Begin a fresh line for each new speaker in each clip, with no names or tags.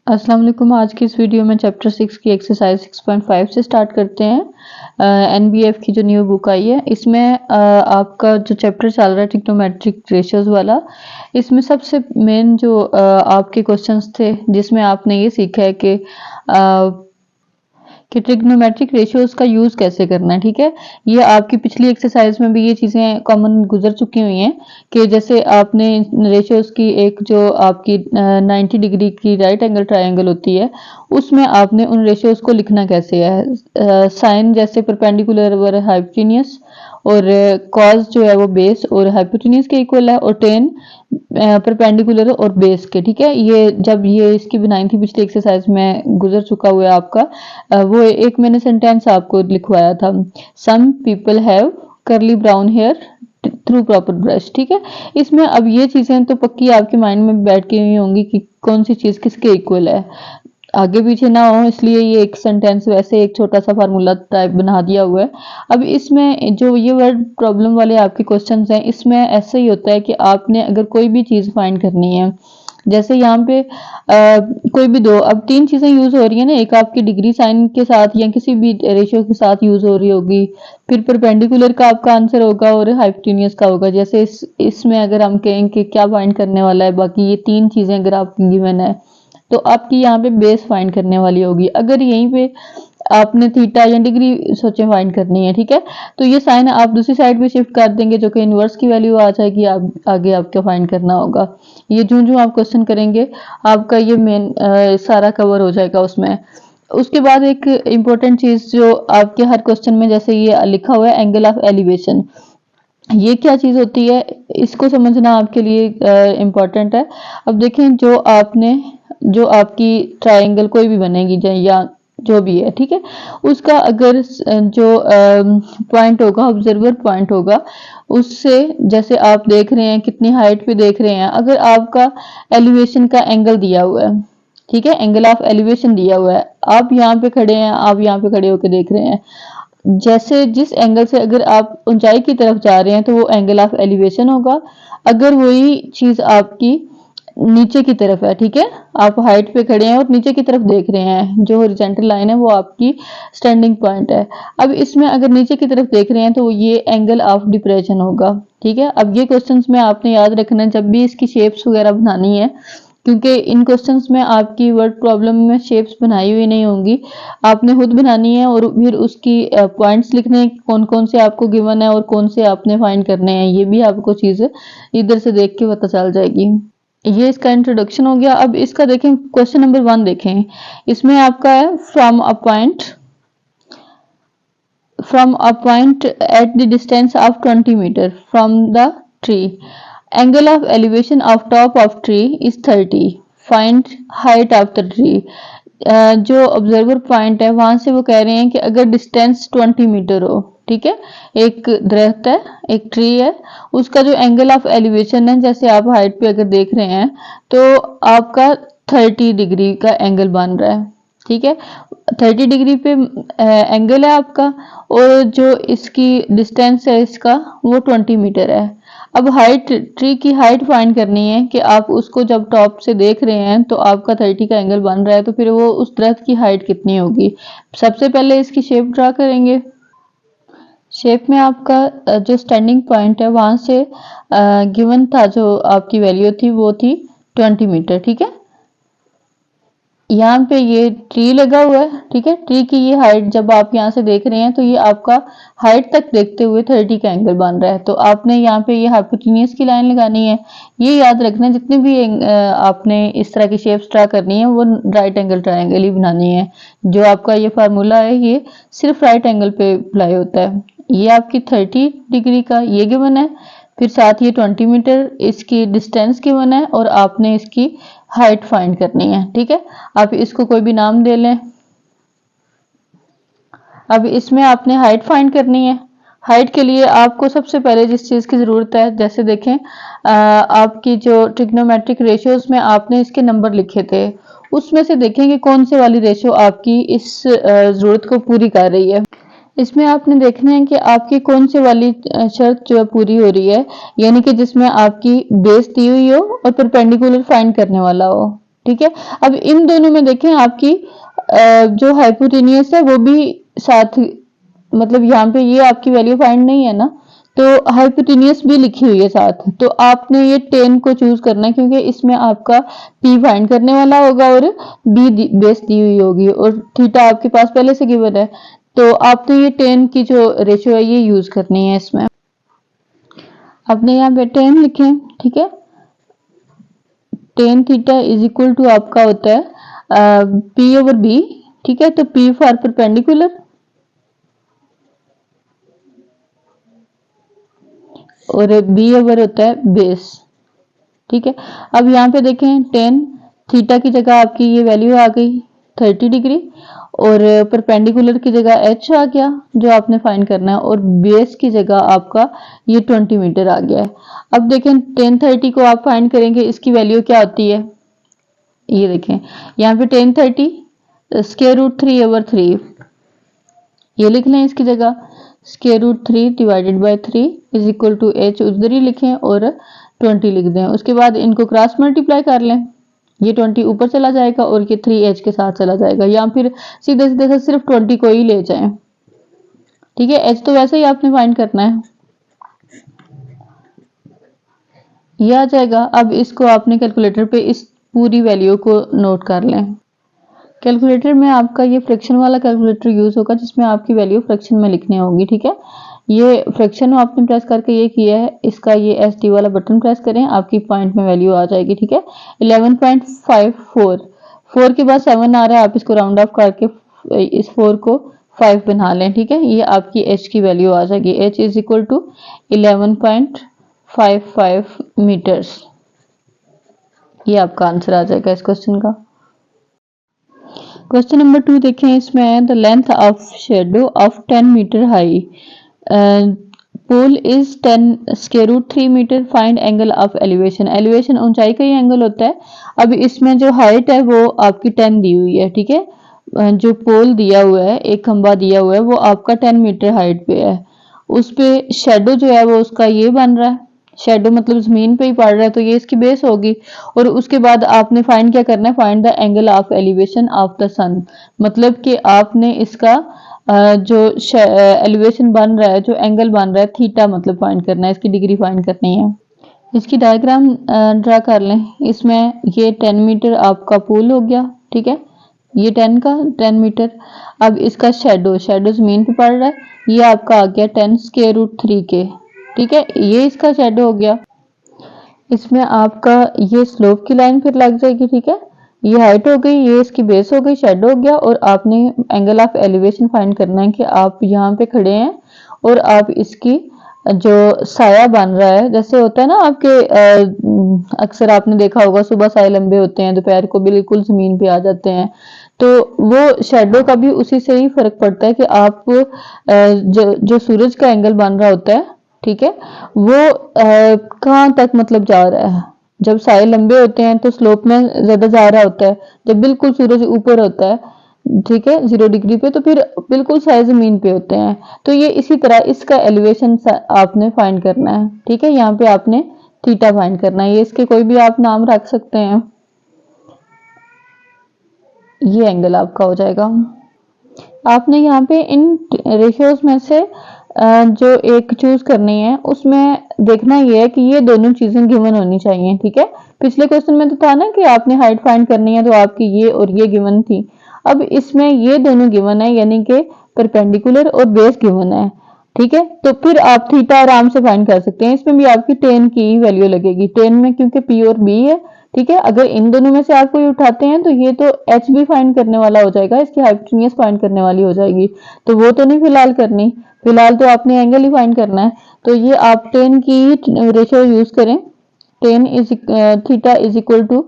अस्सलाम वालेकुम। आज की इस वीडियो में चैप्टर 6 की एक्सरसाइज 6.5 से स्टार्ट करते हैं। एनबीएफ की जो न्यू बुक आई है इसमें आपका जो चैप्टर चल रहा है ट्रिग्नोमेट्रिक रेशियोज वाला, इसमें सबसे मेन जो आपके क्वेश्चंस थे जिसमें आपने ये सीखा है कि ट्रिग्नोमेट्रिक रेशियोज का यूज कैसे करना है। ठीक है, ये आपकी पिछली एक्सरसाइज में भी ये चीजें कॉमन गुजर चुकी हुई हैं कि जैसे आपने रेशियोज की एक जो आपकी 90 डिग्री की राइट एंगल ट्रायंगल होती है उसमें आपने उन रेशियोज को लिखना कैसे है। साइन जैसे परपेंडिकुलर वर हाइपोटेन्यूज और कॉज जो है वो बेस और हाइपोटेन्यूज के इक्वल है और टेन परपेंडिकुलर और बेस के। ठीक है, ये जब ये इसकी बनाई थी पिछली एक्सरसाइज में गुजर चुका हुआ है आपका। वो एक मैंने सेंटेंस आपको लिखवाया था, some people have curly brown hair through proper brush. ठीक है, इसमें अब ये चीजें तो पक्की आपके माइंड में बैठ के हुई होंगी कि कौन सी चीज किसके इक्वल है, आगे पीछे ना हो, इसलिए ये एक सेंटेंस वैसे एक छोटा सा फार्मूला टाइप बना दिया हुआ है। अब इसमें जो ये वर्ड प्रॉब्लम वाले आपके क्वेश्चंस हैं इसमें ऐसा ही होता है कि आपने अगर कोई भी चीज फाइंड करनी है, जैसे यहाँ पे कोई भी दो, अब तीन चीजें यूज हो रही है ना, एक आपकी डिग्री साइन के साथ या किसी भी रेशियो के साथ यूज हो रही होगी, फिर परपेंडिकुलर का आपका आंसर होगा और हाइपोटेन्यूज का होगा। जैसे इसमें अगर हम कहें कि क्या फाइंड करने वाला है, बाकी ये तीन चीजें अगर आपकी गिवन है तो आपकी यहाँ पे बेस फाइंड करने वाली होगी। अगर यहीं पे आपने थीटा या डिग्री सोचे फाइंड करनी है, ठीक है, तो ये साइन आप दूसरी साइड पे शिफ्ट कर देंगे जो कि इनवर्स की वैल्यू आ जाएगी, आप आगे आपको फाइंड करना होगा। ये जो आप क्वेश्चन करेंगे आपका ये मेन सारा कवर हो जाएगा उसमें। उसके बाद एक इम्पोर्टेंट चीज जो आपके हर क्वेश्चन में जैसे ये लिखा हुआ है एंगल ऑफ एलिवेशन, ये क्या चीज होती है इसको समझना आपके लिए इम्पोर्टेंट है। अब देखें जो आपकी ट्रायंगल कोई भी बनेगी या जो भी है, ठीक है, उसका अगर जो पॉइंट होगा, ऑब्जर्वर पॉइंट होगा, उससे जैसे आप देख रहे हैं कितनी हाइट पे देख रहे हैं, अगर आपका एलिवेशन का एंगल दिया हुआ है, ठीक है, एंगल ऑफ एलिवेशन दिया हुआ है, आप यहाँ पे खड़े हैं, आप यहाँ पे खड़े होकर देख रहे हैं, जैसे जिस एंगल से अगर आप ऊंचाई की तरफ जा रहे हैं तो वो एंगल ऑफ एलिवेशन होगा। अगर वही चीज आपकी नीचे की तरफ है, ठीक है, आप हाइट पे खड़े हैं और नीचे की तरफ देख रहे हैं, जो हॉरिजॉन्टल लाइन है वो आपकी स्टैंडिंग पॉइंट है। अब इसमें अगर नीचे की तरफ देख रहे हैं तो ये एंगल ऑफ डिप्रेशन होगा। ठीक है, अब ये क्वेश्चंस में आपने याद रखना है जब भी इसकी शेप्स वगैरह बनानी है, क्योंकि इन क्वेश्चंस में आपकी वर्ड प्रॉब्लम में शेप्स बनाई हुई नहीं होंगी, आपने खुद बनानी है और फिर उसकी पॉइंट्स लिखने हैं कौन कौन से आपको गिवन है और कौन से आपने फाइंड करने हैं, ये भी आपको चीज इधर से देख के पता चल जाएगी। ये इसका इंट्रोडक्शन हो गया। अब इसका देखें, क्वेश्चन नंबर 1 देखें, इसमें आपका है from a point at the distance of 20 metre from the tree, angle of elevation of top of tree is 30, find height of the tree. जो ऑब्जर्वर पॉइंट है वहां से वो कह रहे हैं कि अगर डिस्टेंस 20 मीटर हो, ठीक है, एक दरख्त है, एक ट्री है, उसका जो एंगल ऑफ एलिवेशन है, जैसे आप हाइट पे अगर देख रहे हैं तो आपका 30 डिग्री का एंगल बन रहा है। ठीक है, 30 डिग्री पे एंगल है आपका और जो इसकी डिस्टेंस है इसका वो 20 मीटर है। अब हाइट, ट्री की हाइट फाइंड करनी है कि आप उसको जब टॉप से देख रहे हैं तो आपका 30 का एंगल बन रहा है, तो फिर वो उस दरख्त की हाइट कितनी होगी। सबसे पहले इसकी शेप ड्रा करेंगे। शेप में आपका जो स्टैंडिंग पॉइंट है वहां से गिवन था, जो आपकी वैल्यू थी वो थी 20 मीटर। ठीक है, यहाँ पे ये ट्री लगा हुआ है, ठीक है, ट्री की ये हाइट जब आप यहाँ से देख रहे हैं तो ये आपका हाइट तक देखते हुए 30 का एंगल बन रहा है, तो आपने यहाँ पे ये हाइपोटेन्यूज की लाइन लगानी है। ये याद रखना, जितने भी आपने इस तरह की शेप्स ड्रा करनी है वो राइट एंगल ट्रायंगल ही बनानी है। जो आपका ये फार्मूला है ये सिर्फ राइट एंगल पे अप्लाई होता है। ये आपकी 30 डिग्री का ये गिवन है, फिर साथ ये 20 मीटर इसकी डिस्टेंस गिवन है और आपने इसकी हाइट फाइंड करनी है। ठीक है, आप इसको कोई भी नाम दे लें। अब इसमें आपने हाइट फाइंड करनी है। हाइट के लिए आपको सबसे पहले जिस चीज की जरूरत है, जैसे देखें आपकी जो ट्रिग्नोमेट्रिक रेशियोज में आपने इसके नंबर लिखे थे, उसमें से देखें कि कौन से वाली रेशियो आपकी इस जरूरत को पूरी कर रही है। इसमें आपने देखना है कि आपकी कौन सी वाली शर्त जो है पूरी हो रही है, यानी कि जिसमें आपकी बेस दी हुई हो और परपेंडिकुलर फाइंड करने वाला हो। ठीक है। अब इन दोनों में देखें आपकी जो हाइपोटेनियस है वो भी साथ, मतलब यहाँ पे ये आपकी वैल्यू फाइंड नहीं है ना, तो हाइपोटेनियस भी लिखी हुई है साथ, तो आपने ये 10 को चूज करना है क्योंकि इसमें आपका पी फाइंड करने वाला होगा और बी बेस दी हुई होगी और थीटा आपके पास पहले से गिवन है, तो आपने ये 10 की जो रेशियो है ये यूज करनी है इसमें। आपने यहाँ पे 10 लिखे, ठीक है। Tan theta is equal to आपका होता है पी ओवर बी, ठीक है। तो पी फॉर परपेंडिकुलर और बी ओवर होता है बेस, ठीक है। अब यहाँ पे देखें 10 थीटा की जगह आपकी ये वैल्यू आ गई 30 डिग्री और परपेंडिकुलर की जगह एच आ गया जो आपने फाइंड करना है और बेस की जगह आपका ये 20 मीटर आ गया है। अब देखें 1030 को आप फाइंड करेंगे, इसकी वैल्यू क्या होती है, ये देखें यहाँ पे 1030 स्क्वायर रूट 3 ओवर 3, ये लिख लें इसकी जगह square root 3 divided by 3 is equal to H उधर ही लिखें और 20 लिख दें। उसके बाद इनको क्रॉस मल्टीप्लाई कर लें, ये 20 ऊपर चला जाएगा और ये 3h के साथ चला जाएगा, या फिर सीधे सीधे से सिर्फ 20 को ही ले जाएं, ठीक है। h तो वैसे ही आपने फाइंड करना है, ये आ जाएगा। अब इसको आपने कैलकुलेटर पे इस पूरी वैल्यू को नोट कर लें। कैलकुलेटर में आपका ये फ्रैक्शन वाला कैलकुलेटर यूज होगा जिसमें आपकी वैल्यू फ्रैक्शन में लिखनी होगी, ठीक है। ये फ्रैक्शन आपने प्रेस करके ये किया है, इसका ये एस टी वाला बटन प्रेस करें, आपकी पॉइंट में वैल्यू आ जाएगी, ठीक है। 11.54, 4 के बाद 7 आ रहा है, आप इसको राउंड ऑफ करके इस 4 को 5 बना लें, ठीक है। ये आपकी एच की वैल्यू आ जाएगी, H is equal to 11.55 metres, ये आपका आंसर आ जाएगा इस क्वेश्चन का। क्वेश्चन नंबर 2 देखें, इसमें the length of shadow of 10 metre high pole is 10 square root 3 metre, find angle of elevation. Elevation ऊंचाई का ही एंगल होता है। अब इसमें जो हाइट है वो आपकी 10 दी हुई है, ठीक है। जो पोल दिया हुआ है, एक खंबा दिया हुआ है, वो आपका 10 मीटर हाइट पे है, उस पे शेडो जो है वो उसका ये बन रहा है, शेडो मतलब जमीन पे ही पड़ रहा है, तो ये इसकी बेस होगी। और उसके बाद आपने फाइंड क्या करना है, find the angle of elevation of the sun, मतलब कि आपने इसका जो एलिवेशन बन रहा है, जो एंगल बन रहा है थीटा, मतलब फाइंड करना है, इसकी डिग्री फाइंड करनी है। इसकी डायग्राम ड्रा कर लें। इसमें ये 10 मीटर आपका पूल हो गया, ठीक है, ये 10 का 10 मीटर। अब इसका शेडो, शेडो जमीन पे पड़ रहा है, ये आपका आ गया 10 स्क्वायर रूट 3 के, ठीक है, ये इसका शेडो हो गया। इसमें आपका ये स्लोप की लाइन फिर लग जाएगी, ठीक है, ये हाइट हो गई, ये इसकी बेस हो गई, शेडो हो गया। और आपने एंगल ऑफ एलिवेशन फाइंड करना है कि आप यहाँ पे खड़े हैं और आप इसकी जो साया बन रहा है, जैसे होता है ना आपके अक्सर आपने देखा होगा सुबह साए लंबे होते हैं, दोपहर को बिल्कुल जमीन पे आ जाते हैं, तो वो शेडो का भी उसी से ही फर्क पड़ता है कि आप जो सूरज का एंगल बन रहा होता है, ठीक है, वो कहाँ तक मतलब जा रहा है। जब साए लंबे होते हैं तो स्लोप में ज्यादा जा रहा होता है, जब बिल्कुल सूरज ऊपर होता है, ठीक है, 0 डिग्री पे, तो फिर बिल्कुल साए जमीन पे होते हैं। तो ये इसी तरह इसका एलिवेशन आपने फाइंड करना है, ठीक है। यहाँ पे आपने थीटा फाइंड करना है, ये इसके कोई भी आप नाम रख सकते हैं, ये एंगल आपका हो जाएगा। आपने यहाँ पे इन रेशियोज में से जो एक चूज करनी है, उसमें देखना ये है कि ये दोनों चीजें गिवन होनी चाहिए, ठीक है। पिछले क्वेश्चन में तो था ना कि आपने हाइट फाइंड करनी है, तो आपकी ये और ये गिवन थी। अब इसमें ये दोनों गिवन है, यानी कि परपेंडिकुलर और बेस गिवन है, ठीक है। तो फिर आप थीटा आराम से फाइंड कर सकते हैं। इसमें भी आपकी 10 की वैल्यू लगेगी, 10 में क्योंकि पी और बी है, ठीक है। अगर इन दोनों में से आप कोई उठाते हैं तो ये तो एच भी फाइंड करने वाला हो जाएगा, इसकी हाइपोटेन्यूज फाइंड करने वाली हो जाएगी, तो वो तो नहीं फिलहाल करनी, फिलहाल तो आपने एंगल ही फाइंड करना है। तो ये आप 10 की रेशियो यूज करें, 10 is theta is equal to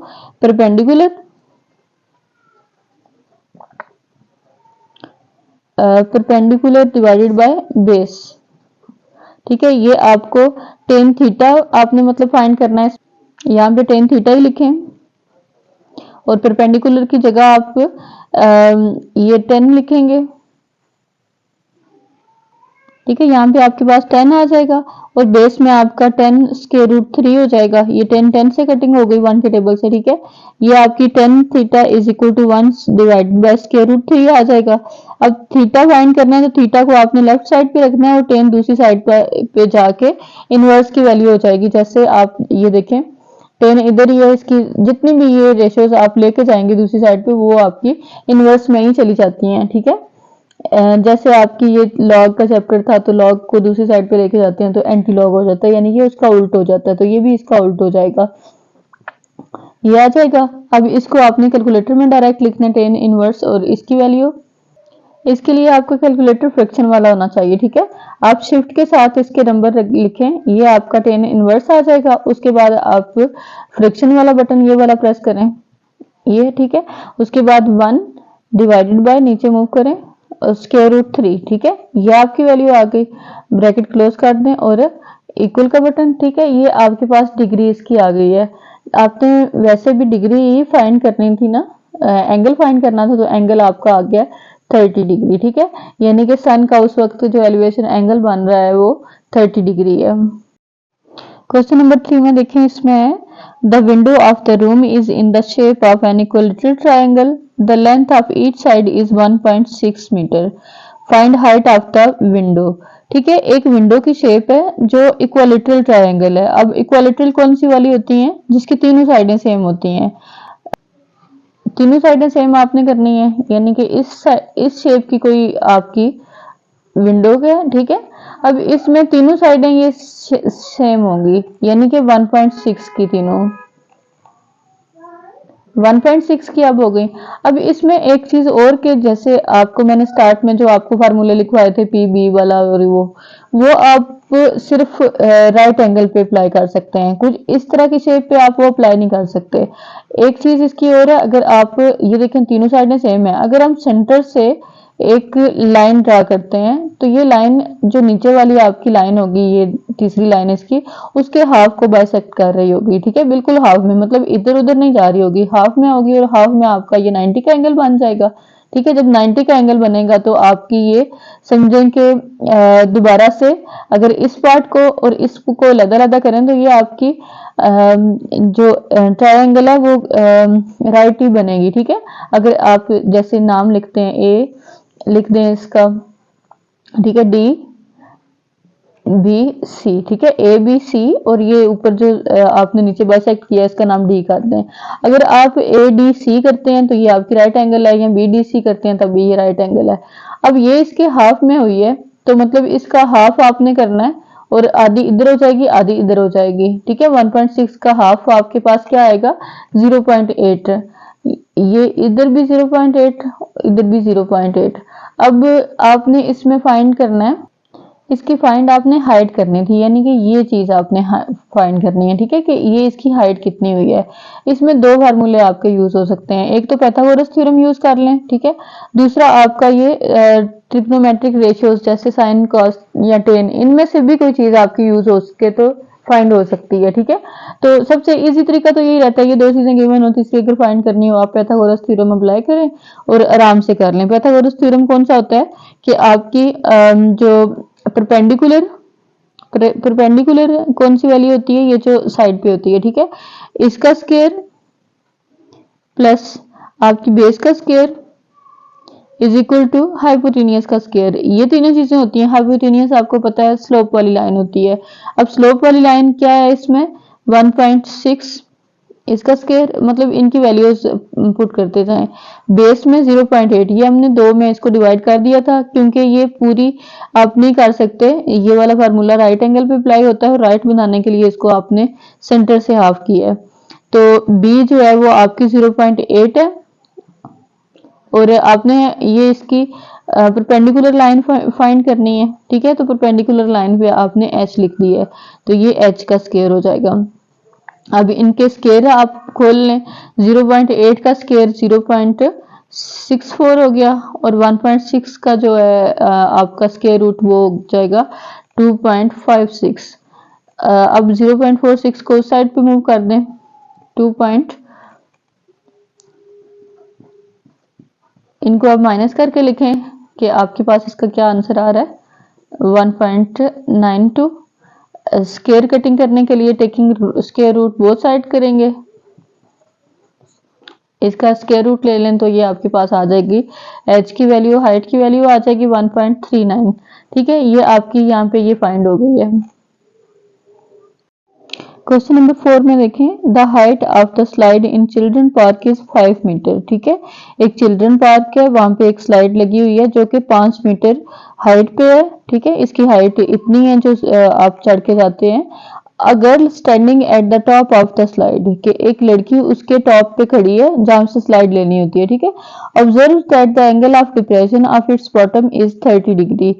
perpendicular perpendicular divided by base, ठीक है। ये आपको 10 थीटा आपने मतलब फाइंड करना है, यहाँ पे 10 थीटा ही लिखें और परपेंडिकुलर की जगह आप ये 10 लिखेंगे, ठीक है, यहाँ पे आपके पास 10 आ जाएगा और बेस में आपका 10 स्क्वायर रूट 3 हो जाएगा। ये 10 से कटिंग हो गई 1 के टेबल से, ठीक है। ये आपकी 10 theta is equal to 1 divided by square root 3 आ जाएगा। अब थीटा फाइंड करना है तो थीटा को आपने लेफ्ट साइड पे रखना है और 10 दूसरी साइड पे जाके इनवर्स की वैल्यू हो जाएगी। जैसे आप ये देखें 10 इधर ही है, इसकी जितनी भी ये रेशियोज आप लेके जाएंगे दूसरी साइड पे वो आपकी इनवर्स में ही चली जाती हैं, ठीक है। जैसे आपकी ये लॉग का चैप्टर था तो लॉग को दूसरी साइड पे लेके जाते हैं तो एंटी लॉग हो जाता है, यानी कि उसका उल्ट हो जाता है, तो ये भी इसका उल्ट हो जाएगा, ये आ जाएगा। अब इसको आपने कैलकुलेटर में डायरेक्ट लिखना है 10 इनवर्स और इसकी वैल्यू। इसके लिए आपका कैलकुलेटर फ्रैक्शन वाला होना चाहिए, ठीक है। आप शिफ्ट के साथ इसके नंबर लिखें, ये आपका 10 इनवर्स आ जाएगा। उसके बाद आप फ्रैक्शन वाला बटन ये वाला प्रेस करें, ये ठीक है। उसके बाद 1 डिवाइडेड बाय नीचे मूव करें स्क्वायर रूट 3, ठीक है। ये आपकी वैल्यू आ गई, ब्रैकेट क्लोज कर दें और इक्वल का बटन, ठीक है। ये आपके पास डिग्री इसकी आ गई है। आपने वैसे भी डिग्री ही फाइंड करनी थी ना, एंगल फाइंड करना था, तो एंगल आपका आ गया 30 डिग्री, ठीक है। यानी कि सन का उस वक्त जो एलिवेशन एंगल बन रहा है वो 30 डिग्री है। क्वेश्चन नंबर 3 में देखें, इसमें है the window of the room is in the shape of an equilateral triangle, the length of each side is 1.6 metre, find height of the window. ठीक है, एक विंडो की शेप है जो इक्विलेटरल ट्रायंगल है। अब इक्विलेटरल कौन सी वाली होती हैं? जिसकी तीनों साइडें सेम होती हैं। तीनों साइडें सेम आपने करनी है, यानी कि इस शेप की कोई आपकी विंडो है, ठीक है। अब इसमें तीनों साइडें ये सेम होंगी, यानी कि 1.6 की तीनों 1.6 की अब हो गई। अब इसमें एक चीज और के, जैसे आपको मैंने स्टार्ट में जो आपको फार्मूले लिखवाए थे पी बी वाला, और वो आप सिर्फ राइट एंगल पे अप्लाई कर सकते हैं। कुछ इस तरह की शेप पे आप वो अप्लाई नहीं कर सकते। एक चीज इसकी और है, अगर आप ये देखें तीनों साइडें सेम है, अगर हम सेंटर से एक लाइन ड्रा करते हैं तो ये लाइन जो नीचे वाली आपकी लाइन होगी, ये तीसरी लाइन इसकी, उसके हाफ को बाइसेक्ट कर रही होगी, ठीक है। बिल्कुल हाफ में, मतलब इधर उधर नहीं जा रही होगी, हाफ में होगी, और हाफ में आपका ये 90 का एंगल बन जाएगा, ठीक है। जब 90 का एंगल बनेगा तो आपकी ये समझें कि दोबारा से अगर इस पार्ट को और इसको अलग-अलग करें तो ये आपकी जो ट्रायंगल है वो राइट ही बनेगी, ठीक है। अगर आप जैसे नाम लिखते हैं, ए लिख दें इसका, ठीक है, डी बी सी, ठीक है, ए बी सी, और ये ऊपर जो आपने नीचे बाइसेक्ट किया इसका नाम डी कर दें। अगर आप ए डी सी करते हैं तो ये आपकी राइट एंगल है, या बी डी सी करते हैं तब भी ये राइट एंगल है। अब ये इसके हाफ में हुई है तो मतलब इसका हाफ आपने करना है, और आधी इधर हो जाएगी आधी इधर हो जाएगी, ठीक है। 1.6 का हाफ आपके पास क्या आएगा? 0.8। ये इधर भी 0.8, इधर भी 0.8। अब आपने इसमें फाइंड करना है, इसकी फाइंड आपने हाइट करनी थी, यानी कि ये चीज आपने फाइंड करनी है, ठीक है, कि ये इसकी हाइट कितनी हुई है। इसमें दो फार्मूले आपके यूज हो सकते हैं, एक तो पाइथागोरस थ्योरम यूज कर लें, ठीक है। दूसरा आपका ये ट्रिग्नोमेट्रिक रेशियोज जैसे साइन कॉस या टेन, इनमें से भी कोई चीज आपकी यूज हो सके तो फाइंड हो सकती है, ठीक है। तो सबसे इजी तरीका तो यही रहता है, ये दो चीजें गिवन होती है, इसकी अगर फाइंड करनी हो आप पाइथागोरस थ्योरम अप्लाई करें और आराम से कर लें। पाइथागोरस थ्योरम कौन सा होता है कि आपकी जो परपेंडिकुलर कौन सी वैल्यू होती है? ये जो साइड पे होती है, ठीक है, इसका स्क्वायर प्लस आपकी बेस का square is equal to hypotenuse का स्क्वायर। ये तीनों चीजें होती हैं। हाइपोटेनियस आपको पता है स्लोप वाली लाइन होती है। अब स्लोप वाली लाइन क्या है इसमें? 1.6, इसका स्क्वायर, मतलब इनकी वैल्यूज पुट करते जाएं। बेस में 0.8, ये हमने दो में इसको डिवाइड कर दिया था क्योंकि ये पूरी आप नहीं कर सकते, ये वाला फार्मूला राइट एंगल पे अप्लाई होता है और राइट बनाने के लिए इसको आपने सेंटर से हाफ किया है। तो बी जो है वो आपकी 0.8 है, और आपने ये इसकी परपेंडिकुलर लाइन फाइंड करनी है, ठीक है। तो परपेंडिकुलर लाइन पे आपने एच लिख दिया है, तो ये एच का स्क्वायर हो जाएगा। अब इनके स्क्वायर आप खोल लें, 0.8 का स्क्वायर 0.64 हो गया, और 1.6 का जो है आपका स्क्वायर रूट वो हो जाएगा 2.56। अब 0.46 को उस साइड पे मूव कर दें, 2 इनको आप माइनस करके लिखें कि आपके पास इसका क्या आंसर आ रहा है, 1.92। स्क्वायर कटिंग करने के लिए taking square root both side करेंगे, इसका स्क्वायर रूट ले लें तो ये आपके पास आ जाएगी h की वैल्यू, हाइट की वैल्यू आ जाएगी 1.39। ठीक है, ये आपकी यहाँ पे ये फाइंड हो गई है। क्वेश्चन नंबर 4 में देखें, the height of the slide in children park is 5 metre. ठीक है, एक चिल्ड्रन पार्क है, वहां पे एक स्लाइड लगी हुई है जो कि 5 मीटर हाइट पे है। ठीक है, इसकी हाइट इतनी है जो आप चढ़ के जाते हैं। A girl standing at the top of the slide, कि एक लड़की उसके टॉप पे खड़ी है जहां से स्लाइड लेनी होती है। ठीक है, observe that the angle of depression of its bottom is 30 degree.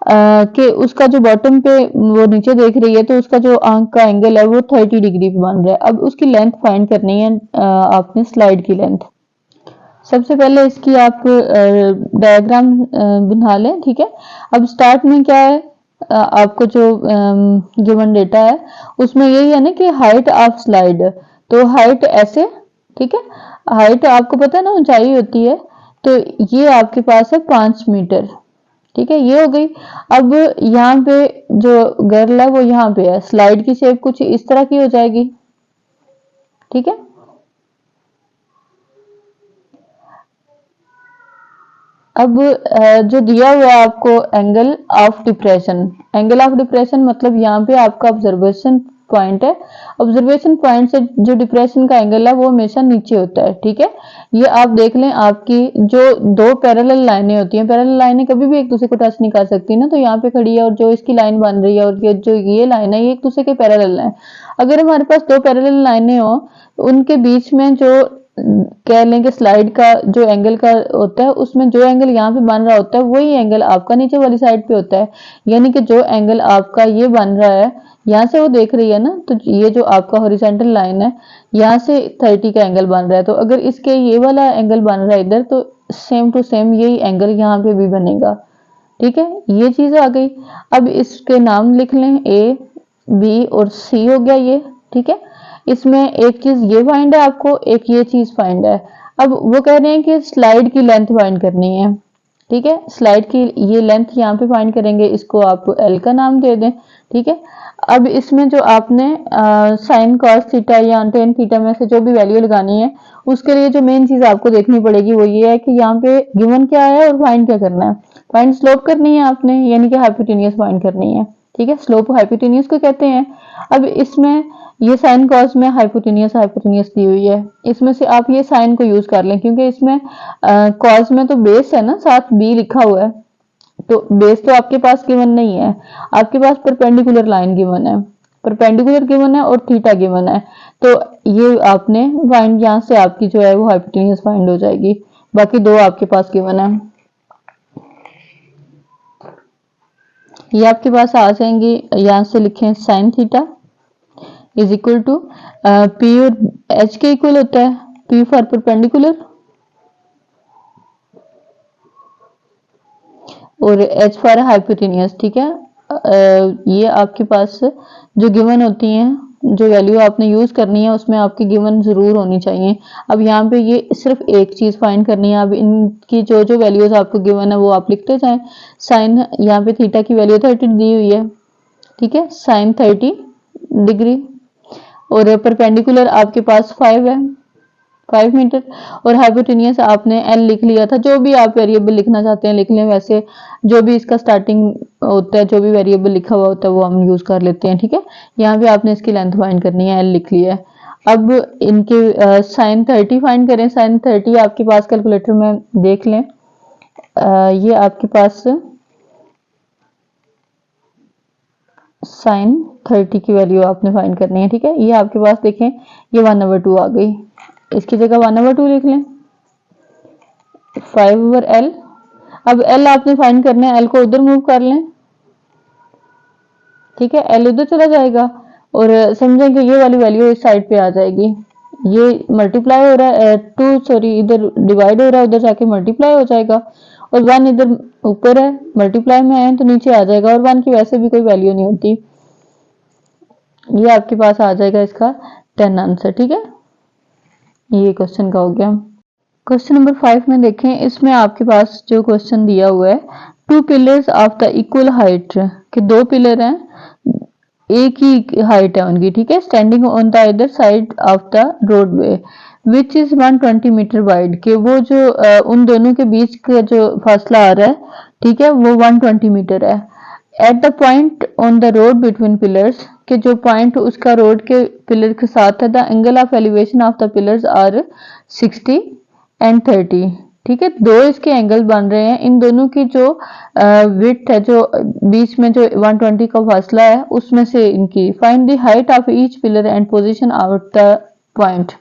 कि उसका जो बॉटम पे वो नीचे देख रही है तो उसका जो आंख का एंगल है वो 30 डिग्री पे बन रहा है। अब उसकी लेंथ फाइंड करनी है आपने स्लाइड की लेंथ। सबसे पहले इसकी आप डायग्राम बना लें। ठीक है, अब स्टार्ट में क्या है, आपको जो गिवन डेटा है उसमें यही है ना कि हाइट ऑफ स्लाइड, तो हाइट ऐसे, ठीक है, हाइट आपको पता है ना ऊंचाई होती है, तो ये आपके पास है 5 मीटर। ठीक है, ये हो गई। अब यहाँ पे जो गर्ल है वो यहाँ पे है, स्लाइड की शेप कुछ इस तरह की हो जाएगी। ठीक है, अब जो दिया हुआ है आपको angle of depression, angle of depression मतलब यहाँ पे आपका ऑब्जर्वेशन पॉइंट है, ऑब्जर्वेशन पॉइंट से जो डिप्रेशन का एंगल है वो हमेशा नीचे होता है। ठीक है, ये आप देख लें, आपकी जो दो पैरेलल लाइनें होती हैं, पैरेलल लाइनें कभी भी एक दूसरे को टच नहीं कर सकती ना, तो यहाँ पे खड़ी है और जो इसकी लाइन बन रही है और ये जो ये लाइन है ये एक दूसरे के पैरेलल है। अगर हमारे पास दो पैरेलल लाइनें हो तो उनके बीच में जो कह लें कि स्लाइड का जो एंगल का होता है उसमें जो एंगल यहाँ पे बन रहा होता है वही एंगल आपका नीचे वाली साइड पे होता है। यानी कि जो एंगल आपका ये बन रहा है, यहाँ से वो देख रही है ना, तो ये जो आपका हॉरिजॉन्टल लाइन है यहाँ से 30 का एंगल बन रहा है, तो अगर इसके ये वाला एंगल बन रहा है इधर, तो सेम टू सेम यही एंगल यहाँ पे भी बनेगा। ठीक है, ये चीज आ गई। अब इसके नाम लिख लें, ए बी और सी हो गया ये। ठीक है, इसमें एक चीज ये फाइंड है आपको, एक ये चीज फाइंड है। अब वो कह रहे हैं कि स्लाइड की लेंथ फाइंड करनी है। ठीक है, स्लाइड की ये लेंथ यहाँ पे फाइंड करेंगे, इसको आप एल का नाम दे दें। ठीक है, अब इसमें जो आपने साइन कॉस थीटा या टेन थीटा में से जो भी वैल्यू लगानी है उसके लिए जो मेन चीज आपको देखनी पड़ेगी वो ये है कि यहाँ पे गिवन क्या है और फाइंड क्या करना है। फाइंड स्लोप करनी है आपने, यानी कि हाइपोटेन्यूज फाइंड करनी है। ठीक है, स्लोप हाइपोटेन्यूज को कहते हैं। अब इसमें ये साइन कॉस में हाइपोटेन्यूज हाइपोटेन्यूज दी हुई है, इसमें से आप ये साइन को यूज कर लें क्योंकि इसमें कॉस में तो बेस है ना, साथ बी लिखा हुआ है, तो बेस तो आपके पास गिवन नहीं है, आपके पास परपेंडिकुलर लाइन गिवन है, परपेंडिकुलर गिवन है और थीटा गिवन है, तो ये आपने फाइंड यहाँ से आपकी जो है वो हाइपोटेन्यूज फाइंड हो जाएगी। बाकी दो आपके पास गिवन है, ये आपके पास आ जाएंगी। यहाँ से लिखें sine theta is equal to P और एच के इक्वल होता है, पी फॉर परपेंडिकुलर और एच फॉर हाइपोटेन्यूज। ठीक है, ये आपके पास जो गिवन होती हैं, जो वैल्यू आपने यूज करनी है उसमें आपकी गिवन जरूर होनी चाहिए। अब यहाँ पे ये सिर्फ एक चीज फाइंड करनी है। अब इनकी जो जो वैल्यूज आपको गिवन है वो आप लिखते जाएं। साइन यहाँ पे थीटा की वैल्यू 30 दी हुई है। ठीक है, साइन 30 डिग्री और परपेंडिकुलर आपके पास 5 है, 5 मीटर, और हाइपोटेन्यूज आपने एल लिख लिया था। जो भी आप वेरिएबल लिखना चाहते हैं लिख लें, वैसे जो भी इसका स्टार्टिंग होता है, जो भी वेरिएबल लिखा हुआ होता है वो हम यूज कर लेते हैं। ठीक है, यहाँ पे आपने इसकी लेंथ फाइंड करनी है, एल लिख लिया है। अब इनके साइन 30 फाइंड करें। साइन 30 आपके पास कैलकुलेटर में देख लें, ये आपके पास साइन 30 की वैल्यू आपने फाइंड करनी है। ठीक है, ये आपके पास देखें ये 1/2 आ गई, इसकी जगह 1/2 लिख लें, 5/L। अब L आपने फाइंड करना है, L को उधर मूव कर लें। ठीक है, L उधर चला जाएगा और समझें कि ये वाली वैल्यू इस साइड पे आ जाएगी। ये मल्टीप्लाई हो रहा है, इधर डिवाइड हो रहा है, उधर जाके मल्टीप्लाई हो जाएगा, और 1 इधर ऊपर है, मल्टीप्लाई में है तो नीचे आ जाएगा, और 1 की वैसे भी कोई वैल्यू नहीं होती। ये आपके पास आ जाएगा इसका 10 आंसर। ठीक है, ये क्वेश्चन का हो गया। क्वेश्चन नंबर 5 में देखें, इसमें आपके पास जो क्वेश्चन दिया हुआ है, two pillars of the equal height, कि दो पिलर हैं, एक ही हाइट है उनकी, ठीक है, standing on the other side of the roadway which is 120 metre wide, कि वो जो उन दोनों के बीच का जो फासला आ रहा है, ठीक है, वो 120 मीटर है। At the point on the road between pillars, के जो पॉइंट उसका रोड के पिलर के साथ है, the angle of elevation of the pillars are 60 and 30, ठीक है, दो इसके एंगल बन रहे हैं, इन दोनों की जो विड्थ है, जो बीच में जो 120 का फासला है, उसमें से इनकी find the height of each pillar and position out the point.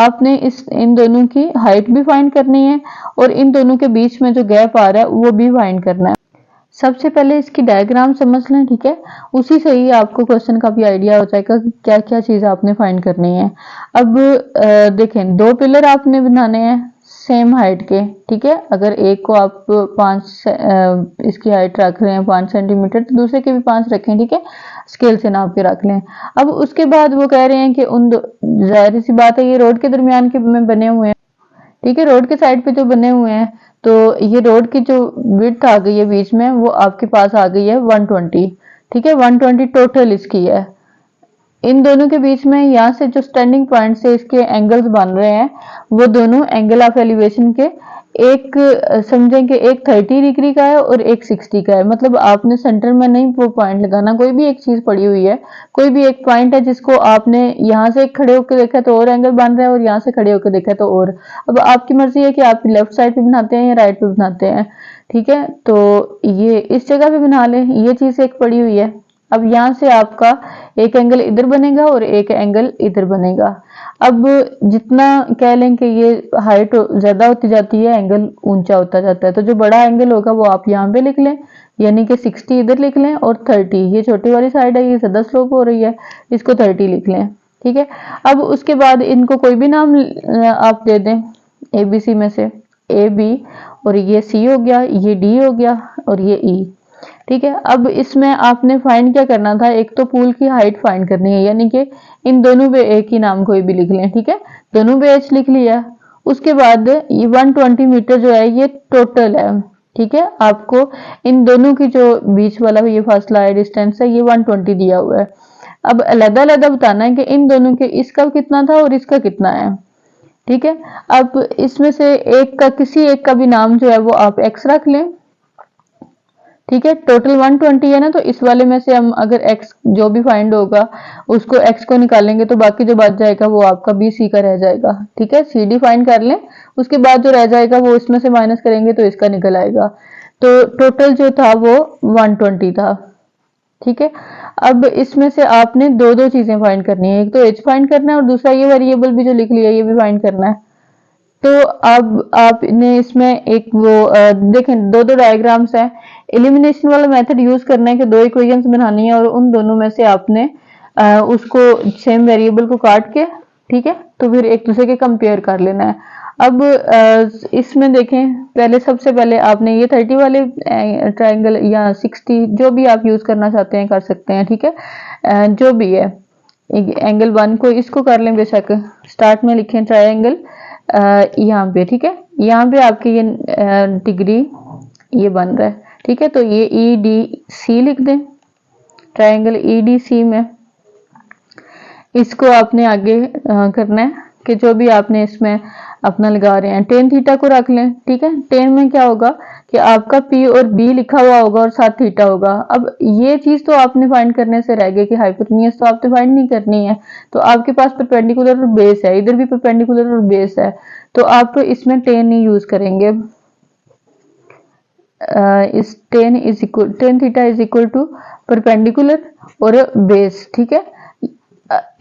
आपने इस इन दोनों की हाइट भी फाइंड करनी है और इन दोनों के बीच में जो गैप आ रहा है वो भी फाइंड करना है। सबसे पहले इसकी डायग्राम समझ लें, ठीक है, उसी से ही आपको क्वेश्चन का भी आइडिया हो जाएगा कि क्या क्या चीज आपने फाइंड करनी है। अब देखें, दो पिलर आपने बनाने हैं सेम हाइट के, ठीक है, अगर एक को आप 5 इसकी हाइट रख रहे हैं 5 सेंटीमीटर, तो दूसरे के भी 5 रखें, ठीक है, स्केल से नाप के रख लें। अब उसके बाद वो कह रहे हैं कि उन जाहिर सी बात है, ये रोड के दरमियान के में बने हुए हैं, ठीक है, रोड के साइड पे जो बने हुए हैं, तो ये रोड की जो विड्थ आ गई है बीच में, वो आपके पास आ गई है 120, ठीक है, 120 टोटल इसकी है। इन दोनों के बीच में यहाँ से जो स्टैंडिंग पॉइंट से इसके एंगल्स बन रहे हैं, वो दोनों एंगल ऑफ एलिवेशन के एक समझें कि एक 30 डिग्री का है और एक 60 का है। मतलब आपने सेंटर में नहीं वो पॉइंट लगाना, कोई भी एक चीज पड़ी हुई है, कोई भी एक पॉइंट है जिसको आपने यहाँ से खड़े होकर देखा तो और एंगल बन रहा है और यहाँ से खड़े होकर देखा तो और। अब आपकी मर्जी है कि आप लेफ्ट साइड पे बनाते हैं या राइट पे बनाते हैं, ठीक है, तो ये इस जगह पे बना लें, ये चीज एक पड़ी हुई है। अब यहाँ से आपका एक एंगल इधर बनेगा और एक एंगल इधर बनेगा। अब जितना कह लें कि ये हाइट ज्यादा होती जाती है, एंगल ऊंचा होता जाता है, तो जो बड़ा एंगल होगा वो आप यहाँ पे लिख लें, यानी कि 60 इधर लिख लें और 30, ये छोटी वाली साइड है, ये ज्यादा स्लोप हो रही है, इसको 30 लिख लें, ठीक है। अब उसके बाद इनको कोई भी नाम आप दे दें ABC में से, AB, और ये C हो गया, ये D हो गया और ये E, ठीक है। अब इसमें आपने फाइंड क्या करना था, एक तो पूल की हाइट फाइंड करनी है, यानी कि इन दोनों पे एक ही नाम कोई भी लिख लें, ठीक है, दोनों पे H लिख लिया। उसके बाद ये 120 मीटर जो है ये टोटल है, ठीक है, आपको इन दोनों की जो बीच वाला ये फासला है, डिस्टेंस है, ये 120 दिया हुआ है। अब अलग अलग बताना है कि इन दोनों के इसका कितना था और इसका कितना है, ठीक है। अब इसमें से एक का, किसी एक का भी नाम जो है वो आप X रख लें, ठीक है, टोटल 120 है ना, तो इस वाले में से हम अगर x जो भी फाइंड होगा उसको x को निकालेंगे तो बाकी जो बच जाएगा वो आपका BC का रह जाएगा, ठीक है, CD फाइंड कर लें, उसके बाद जो रह जाएगा वो इसमें से माइनस करेंगे तो इसका निकल आएगा। तो टोटल जो था वो 120 था, ठीक है। अब इसमें से आपने दो दो चीजें फाइंड करनी है, एक तो h फाइंड करना है और दूसरा ये वेरिएबल भी जो लिख लिया ये भी फाइंड करना है। तो अब आपने इसमें एक वो देखें, दो दो डायग्राम्स हैं, एलिमिनेशन वाला मेथड यूज करना है कि दो इक्वेशंस बनानी है और उन दोनों में से आपने उसको सेम वेरिएबल को काट के, ठीक है, तो फिर एक दूसरे के कंपेयर कर लेना है। अब इसमें देखें, पहले सबसे पहले आपने ये 30 वाले ट्रायंगल या 60 जो भी आप यूज करना चाहते हैं कर सकते हैं, ठीक है, जो भी है, एंगल 1 को इसको कर लें, बेशक स्टार्ट में लिखें ट्रायंगल यहाँ पे, ठीक है, यहाँ पे आपके ये डिग्री ये बन रहा है, ठीक है, तो ये EDC लिख दें, ट्रायंगल EDC में इसको आपने आगे करना है कि जो भी आपने इसमें अपना लगा रहे हैं, टेन थीटा को रख लें, ठीक है। टेन में क्या होगा कि आपका P और B लिखा हुआ होगा और साथ थीटा होगा। अब ये चीज तो आपने फाइंड करने से रह गई कि हाइपोटेन्यूज तो आपने फाइंड नहीं करनी है, तो आपके पास परपेंडिकुलर और बेस है, इधर भी परपेंडिकुलर और बेस है, तो आप इसमें टेन नहीं यूज करेंगे। इस tan theta is equal to perpendicular और बेस, ठीक है।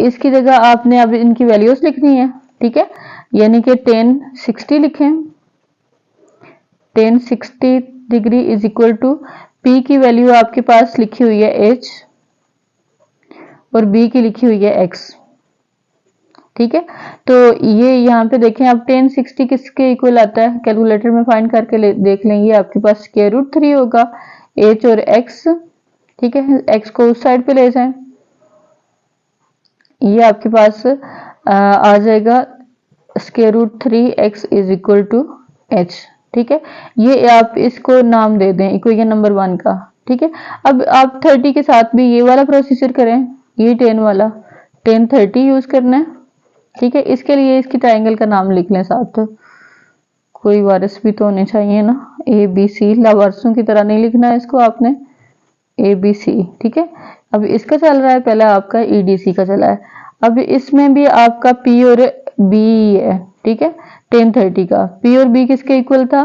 इसकी जगह आपने अब इनकी वैल्यूज लिखनी है, ठीक है, यानी कि टेन 60 लिखें, tan 60 degree is equal to P की वैल्यू आपके पास लिखी हुई है H और B की लिखी हुई है X, ठीक है। तो ये यहाँ पे देखें, अब टेन 60 किसके इक्वल आता है, कैलकुलेटर में फाइंड करके देख लेंगे, आपके पास स्क्वायर रूट 3 होगा, H और X, ठीक है, X को उस साइड पे ले जाएं, ये आपके पास आ जाएगा square root 3x is equal to h। ठीक है, ये आप इसको नाम दे दें इक्वेशन नंबर 1 का। ठीक है, अब आप 30 के साथ भी ये वाला प्रोसीजर करें, ये 10 वाला 10 30 यूज करना है। ठीक है, इसके लिए इसकी ट्रायंगल का नाम लिख लें साथ, कोई वारिस भी तो होने चाहिए ना, ए बी सी, लावारिसों की तरह नहीं लिखना है इसको आपने, ए बी सी। ठीक है, अब इसका चल रहा है, पहला आपका ईडीसी का चला है, अब इसमें भी आपका पी और बी है। ठीक है, 10 30 का पी और बी किसके इक्वल था,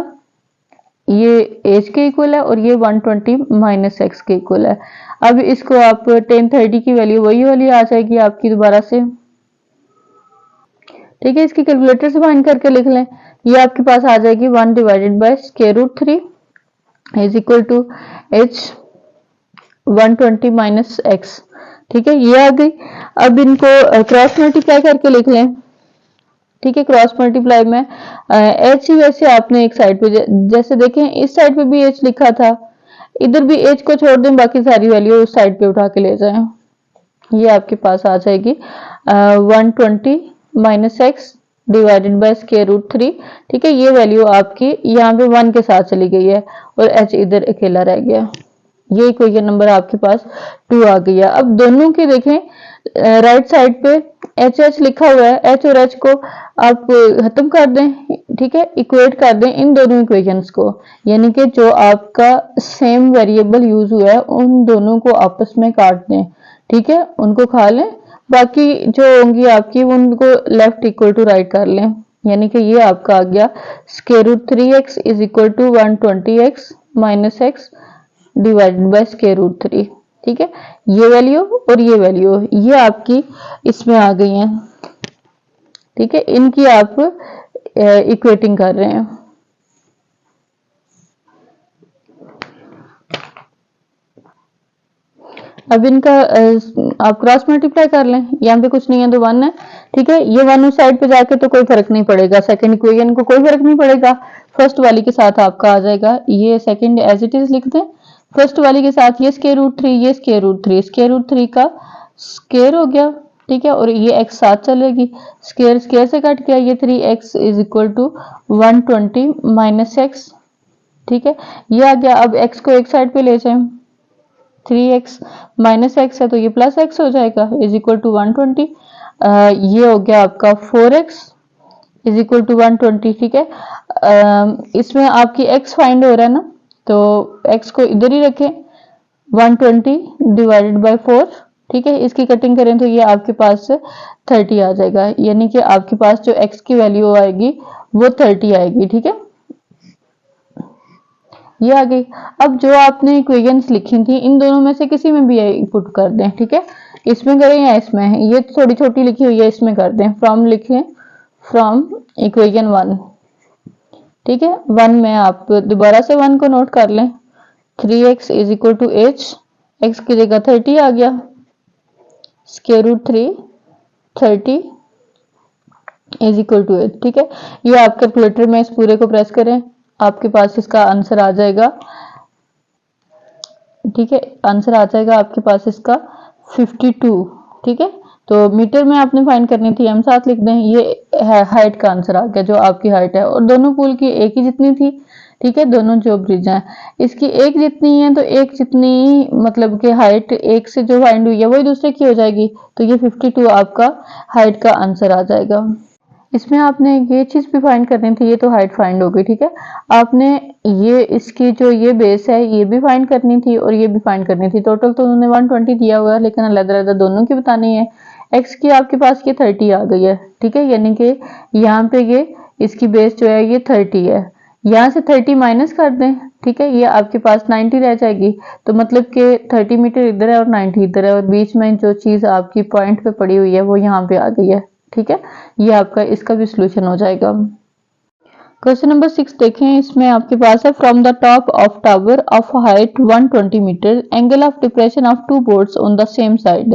ये एच के इक्वल है और ये 120 माइनस एक्स के इक्वल है। अब इसको आप 10 30 की वैल्यू वही वाली आ जाएगी आपकी दोबारा से। ठीक है, इसकी कैलकुलेटर से फाइंड करके लिख लें, ये आपके पास आ जाएगी 1 divided by square root 3 is equal to H 120 minus X. ठीक है, ये आ गई। अब इनको क्रॉस मल्टीप्लाई करके लिख लें। ठीक है, क्रॉस मल्टीप्लाई में एच ही वैसे आपने एक साइड पे जैसे देखें इस साइड पे भी एच लिखा था, इधर भी एच को छोड़ दें, बाकी सारी वैल्यू उस साइड पे उठा के ले जाएं, ये आपके पास आ जाएगी 120 minus X divided by square root 3। ठीक है, ये वैल्यू आपकी यहाँ पे 1 के साथ चली गई है और एच इधर अकेला रह गया, ये इक्वेशन नंबर आपके पास 2 आ गई है। अब दोनों की देखें राइट साइड पे एच एच लिखा हुआ है, एच और एच को आप खत्म कर दें। ठीक है, इक्वेट कर दें इन दोनों इक्वेशंस को, यानी कि जो आपका सेम वेरिएबल यूज हुआ है उन दोनों को आपस में काट दें। ठीक है, उनको खा लें, बाकी जो होंगी आपकी उनको लेफ्ट इक्वल टू राइट कर लें, यानी कि ये आपका आ गया square root 3x is equal to 120x minus X divided by square root 3। ठीक है, ये वैल्यू और ये वैल्यू ये आपकी इसमें आ गई हैं। ठीक है, इनकी आप इक्वेटिंग कर रहे हैं। अब इनका आप क्रॉस मल्टीप्लाई कर लें, यहाँ पे कुछ नहीं है तो 1 है। ठीक है, ये 1 उस साइड पे जाके तो कोई फर्क नहीं पड़ेगा, सेकंड इक्वेशन को कोई फर्क नहीं पड़ेगा, फर्स्ट वाली के साथ आपका आ जाएगा, ये सेकंड एज इट इज लिख दें, फर्स्ट वाली के साथ ये स्क्वायर रूट 3, ये स्क्वायर रूट 3, स्क्वायर रूट 3 का स्क्वायर हो गया। ठीक है, और ये x साथ चलेगी, स्क्वायर स्क्वायर से कट गया, ये 3x is equal to 120 minus X. ठीक है, ये आ गया। अब x को एक साइड पे ले जाएं, 3x माइनस एक्स है तो ये प्लस एक्स हो जाएगा इज इक्वल टू 120। ये हो गया आपका 4x इज इक्वल टू 120। ठीक है, इसमें आपकी x फाइंड हो रहा है ना, तो x को इधर ही रखें, 120 डिवाइडेड बाय 4। ठीक है, इसकी कटिंग करें तो ये आपके पास 30 आ जाएगा, यानी कि आपके पास जो x की वैल्यू आएगी वो 30 आएगी। ठीक है, ये आ गई। अब जो आपने इक्वेशंस लिखी थी इन दोनों में से किसी में भी पुट कर दें। ठीक है, इसमें करें या इसमें, ये थोड़ी छोटी लिखी हुई है इसमें कर दें, फ्रॉम लिख लें, फ्रॉम इक्वेशन 1। ठीक है, 1 में आप दोबारा से 1 को नोट कर लें, 3x is equal to h, x की जगह 30 आ गया, square root 3 30 is equal to h। ठीक है, ये आप कैलकुलेटर में इस पूरे को प्रेस करें, आपके पास इसका आंसर आ जाएगा। ठीक है, आंसर आ जाएगा आपके पास इसका 52। ठीक है, तो मीटर में आपने फाइंड करनी थी, हम साथ लिख दें, ये हाइट का आंसर आ गया, जो आपकी हाइट है, और दोनों पुल की एक ही जितनी थी। ठीक है, दोनों जो ब्रिज हैं इसकी एक जितनी है, तो एक जितनी मतलब कि हाइट एक से जो फाइंड हुई है वही दूसरे की हो जाएगी, तो ये 52 आपका हाइट का आंसर आ जाएगा। इसमें आपने ये चीज भी फाइंड करनी थी, ये तो हाइट फाइंड हो गई। ठीक है, आपने ये इसकी जो ये बेस है ये भी फाइंड करनी थी और ये भी फाइंड करनी थी। टोटल तो उन्होंने 120 दिया हुआ है, लेकिन अलग-अलग दोनों की बतानी है। x की आपके पास ये 30 आ गई है। ठीक है, यानी कि यहाँ पे ये इसकी बेस जो है ये 30 है, यहाँ से 30 माइनस कर दें। ठीक है, ये आपके पास 90 रह जाएगी, तो मतलब कि 30 मीटर इधर है और 90 इधर है, और बीच में जो चीज आपकी पॉइंट पे पड़ी हुई है वो यहाँ पे आ गई है। ठीक है, ये आपका इसका भी सोल्यूशन हो जाएगा। क्वेश्चन नंबर 6 देखें, इसमें आपके पास है from the top of tower of height 120 metre, angle of depression of two boards on the same side,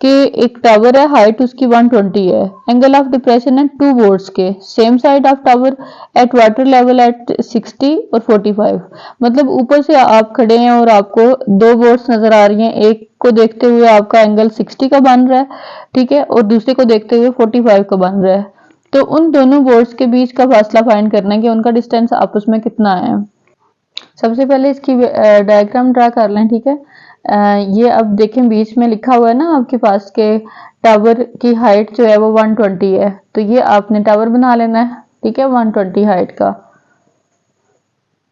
कि एक टावर है, हाइट उसकी 120 है, एंगल ऑफ डिप्रेशन है टू बोर्ड्स के same side of tower at water level at 60 और 45। मतलब ऊपर से आप खड़े हैं और आपको दो बोर्ड्स नजर आ रही हैं, एक को देखते हुए आपका एंगल 60 का बन रहा है, ठीक है, और दूसरे को देखते हुए 45 का बन रहा है। तो उन दोनों बोर्ड्स के बीच का फासला फाइंड करना है कि उनका डिस्टेंस आपस में कितना है। सबसे पहले इसकी डायग्राम ड्रा कर लें, ठीक है। ये अब देखें बीच में लिखा हुआ है ना आपके पास के टावर की हाइट जो है वो 120 है, तो ये आपने टावर बना लेना है, ठीक है। 120 हाइट का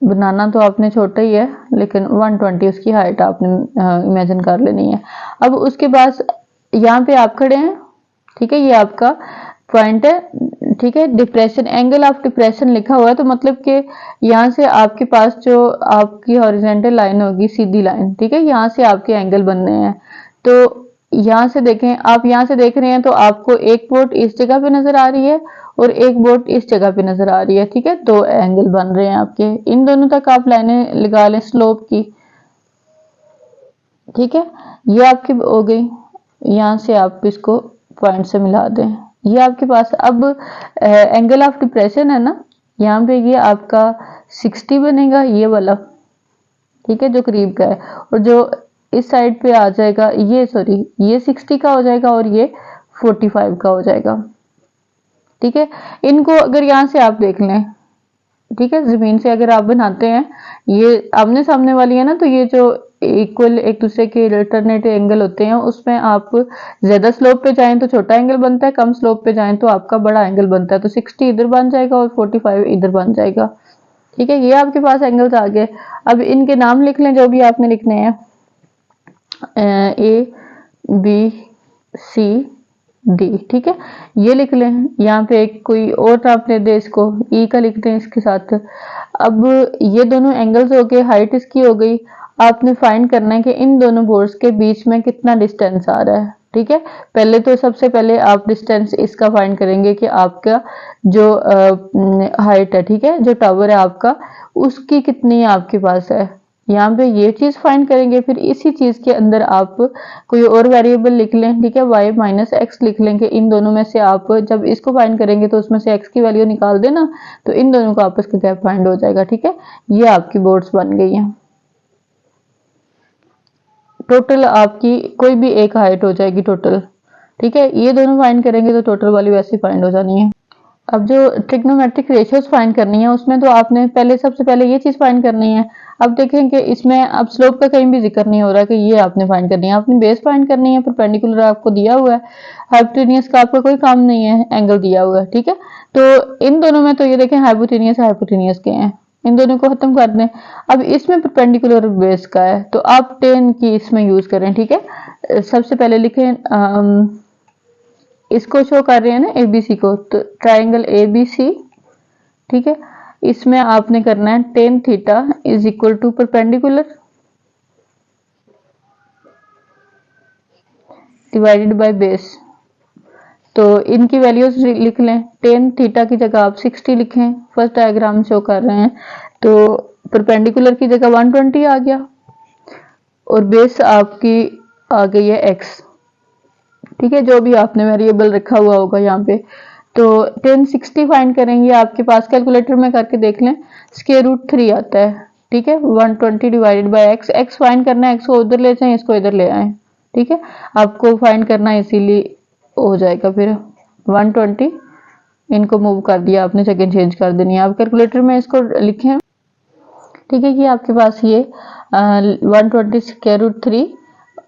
बनाना तो आपने छोटा ही है, लेकिन 120 उसकी हाइट आपने इमेजिन कर लेनी है। अब उसके बाद यहाँ पे आप खड़े हैं, ठीक है, ये आपका पॉइंट है, ठीक है। डिप्रेशन, एंगल ऑफ डिप्रेशन लिखा हुआ है, तो मतलब कि यहाँ से आपके पास जो आपकी हॉरिजॉन्टल लाइन होगी, सीधी लाइन, ठीक है, यहाँ से आपके एंगल बनने हैं। तो यहाँ से देखें, आप यहाँ से देख रहे हैं तो आपको एक बोट इस जगह पे नजर आ रही है और एक बोट इस जगह पे नजर आ रही है, ठीक है। दो एंगल बन रहे हैं आपके, इन दोनों तक आप लाइनें लगा लें स्लोप की, ठीक है। ये आपकी हो गई, यहाँ से आप इसको पॉइंट से मिला दें, ये आपके पास अब एंगल ऑफ डिप्रेशन है ना, यहाँ पे ये आपका 60 बनेगा, ये वाला, ठीक है, जो करीब का है। और जो इस साइड पे आ जाएगा, ये सॉरी, ये 60 का हो जाएगा और ये 45 का हो जाएगा, ठीक है। इनको अगर यहाँ से आप देख लें, ठीक है, जमीन से अगर आप बनाते हैं, ये आमने सामने वाली है ना, तो ये जो इक्वल एक दूसरे के अल्टरनेटिव एंगल होते हैं, उसमें आप ज्यादा स्लोप पे जाएं तो छोटा एंगल बनता है, कम स्लोप पे जाएं तो आपका बड़ा एंगल बनता है। तो 60 इधर बन जाएगा और 45 इधर बन जाएगा, ठीक है। ये आपके पास एंगल्स आ गए। अब इनके नाम लिख लें जो भी आपने लिखने हैं, ए बी सी डी, ठीक है, ये लिख लें। यहाँ पे एक कोई और नाप ले दे, इसको ई का लिख दें इसके साथ। अब ये दोनों एंगल्स हो गए, हाइट इसकी हो गई। आपने फाइंड करना है कि इन दोनों बोर्ड्स के बीच में कितना डिस्टेंस आ रहा है, ठीक है। पहले तो सबसे पहले आप डिस्टेंस इसका फाइंड करेंगे कि आपका जो हाइट है, ठीक है, जो टावर है आपका, उसकी कितनी आपके पास है। यहाँ पे ये चीज फाइंड करेंगे, फिर इसी चीज के अंदर आप कोई और वेरिएबल लिख लें, ठीक है, y माइनस एक्स लिख लेंगे। इन दोनों में से आप जब इसको फाइंड करेंगे तो उसमें से x की वैल्यू निकाल देना, तो इन दोनों का आपस का गैप फाइंड हो जाएगा, ठीक है। ये आपकी बोर्ड्स बन गई हैं। टोटल आपकी कोई भी एक हाइट हो जाएगी टोटल, ठीक है। ये दोनों फाइंड करेंगे तो टोटल वाली वैसे ही फाइंड हो जानी है। अब जो ट्रिग्नोमेट्रिक रेशियोज फाइंड करनी है, उसमें तो आपने पहले सबसे पहले ये चीज फाइंड करनी है। अब देखें कि इसमें अब स्लोप का कहीं भी जिक्र नहीं हो रहा कि ये आपने फाइंड करनी है, आपने बेस फाइंड करनी है, परपेंडिकुलर आपको दिया हुआ है, हाइपोटेनियस का आपका कोई काम नहीं है, एंगल दिया हुआ है, ठीक है। तो इन दोनों में तो ये देखें हाइपोटेनियस के हैं, इन दोनों को खत्म कर दें। अब इसमें परपेंडिकुलर बेस का है, तो आप 10 की इसमें यूज करें, ठीक है। सबसे पहले लिखें, इसको शो कर रहे हैं ना एबीसी को, तो ट्राइंगल एबीसी, ठीक है, इसमें आपने करना है tan theta is equal to perpendicular divided by base. तो इनकी वैल्यूज लिख लें, टेन थीटा की जगह आप 60 लिखें, फर्स्ट डायग्राम शो कर रहे हैं, तो परपेंडिकुलर की जगह 120 आ गया और बेस आपकी आ गई है x, ठीक है, जो भी आपने वेरिएबल रखा हुआ होगा यहाँ पे। तो 1060 फाइंड करेंगे, आपके पास कैलकुलेटर में करके देख लें, स्क्वायर रूट 3 आता है, ठीक है। 120 divided by x, x find करना है, x को उधर ले जाएं, इसको इधर ले आए, ठीक है, आपको फाइंड करना है, इसीलिए हो जाएगा फिर 120, इनको मूव कर दिया आपने, जगह चेंज कर देनी है। आप कैलकुलेटर में इसको लिखें, ठीक है, कि आपके पास ये 120 स्क्वायर रूट 3,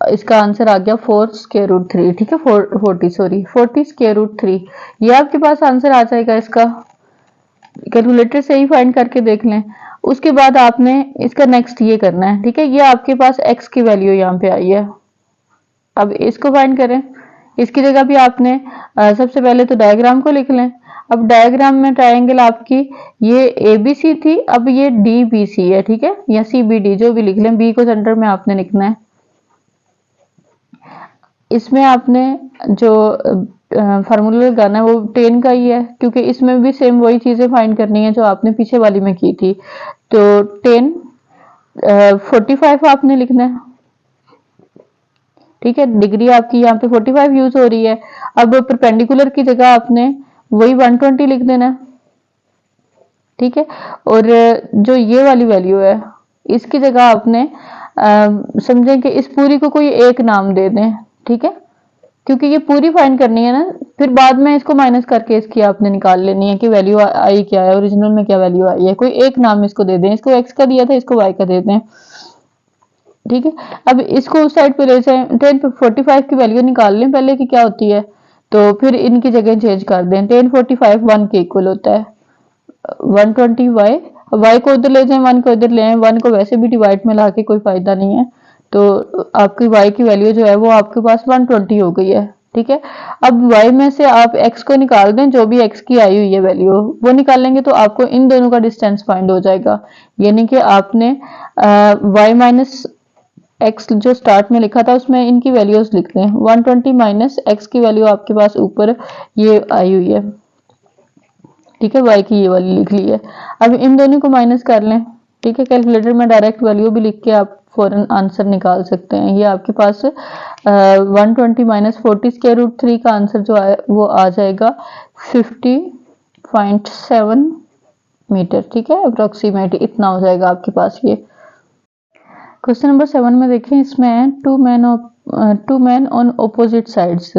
इसका आंसर आ गया 4 स्क्वायर रूट 3, ठीक है, 40 स्क्वायर रूट 3, ये आपके पास आंसर आ जाएगा इसका। कैलकुलेटर से ही फाइंड करके देख लें। उसके बाद आपने इसका नेक्स्ट ये करना है, ठीक है, ये आपके पास x की वैल्यू यहाँ पे आई है। अब इसको फाइंड करें, इसकी जगह भी आपने सबसे पहले तो डायग्राम को लिख लें। अब डायग्राम में ट्रायंगल आपकी ये ABC थी, अब ये DBC है, ठीक है, या CBD जो भी लिख लें, B को सेंटर में आपने लिखना है। इसमें आपने जो फार्मूला लगाना है वो 10 का ही है, क्योंकि इसमें भी सेम वही चीजें फाइंड करनी है जो आपने पीछे वाली में की थी। तो 10 45 आपने लिखना है, ठीक है, डिग्री आपकी यहाँ पे 45 यूज हो रही है। अब परपेंडिकुलर की जगह आपने वही 120 लिख देना है, ठीक है। और जो ये वाली वैल्यू है, इसकी जगह आपने समझें कि इस पूरी को कोई एक नाम दे दें, ठीक है, क्योंकि ये पूरी फाइंड करनी है ना, फिर बाद में इसको माइनस करके इसकी आपने निकाल लेनी है कि वैल्यू आई क्या है, ओरिजिनल में क्या वैल्यू आई है। कोई एक नाम इसको दे दें, इसको एक्स का दिया था, इसको वाई का दे दें, ठीक है। अब इसको उस साइड पे ले जाएं, 1045 की वैल्यू निकाल लें पहले कि क्या होती है, तो फिर इनकी जगह चेंज कर दें। 1045 1 के इक्वल होता है, 120 वाई, वाई को उधर ले जाएं, 1 को इधर ले आए, 1 को वैसे भी डिवाइड में ला के कोई फायदा नहीं है, तो आपकी वाई की वैल्यू जो है वो आपके पास 120 हो गई है, ठीक है। अब वाई में से आप एक्स को निकाल दें, जो भी एक्स की आई हुई है वैल्यू वो निकालेंगे तो आपको इन दोनों का डिस्टेंस फाइंड हो जाएगा। यानी कि आपने वाई माइनस एक्स जो स्टार्ट में लिखा था उसमें इनकी वैल्यूज लिख दें, 120 माइनस एक्स की वैल्यू आपके पास ऊपर ये आई हुई है, ठीक है, y की ये वाली लिख ली है। अब इन दोनों को माइनस कर लें, ठीक है। कैलकुलेटर में डायरेक्ट वैल्यू भी लिख के आप फौरन आंसर निकाल सकते हैं। ये आपके पास 120 माइनस 40 स्क्वायर रूट 3 का आंसर जो है वो आ जाएगा 50.7 मीटर, ठीक है, अप्रोक्सीमेट इतना हो जाएगा आपके पास ये। क्वेश्चन नंबर 7 में देखें, इसमें two man on opposite sides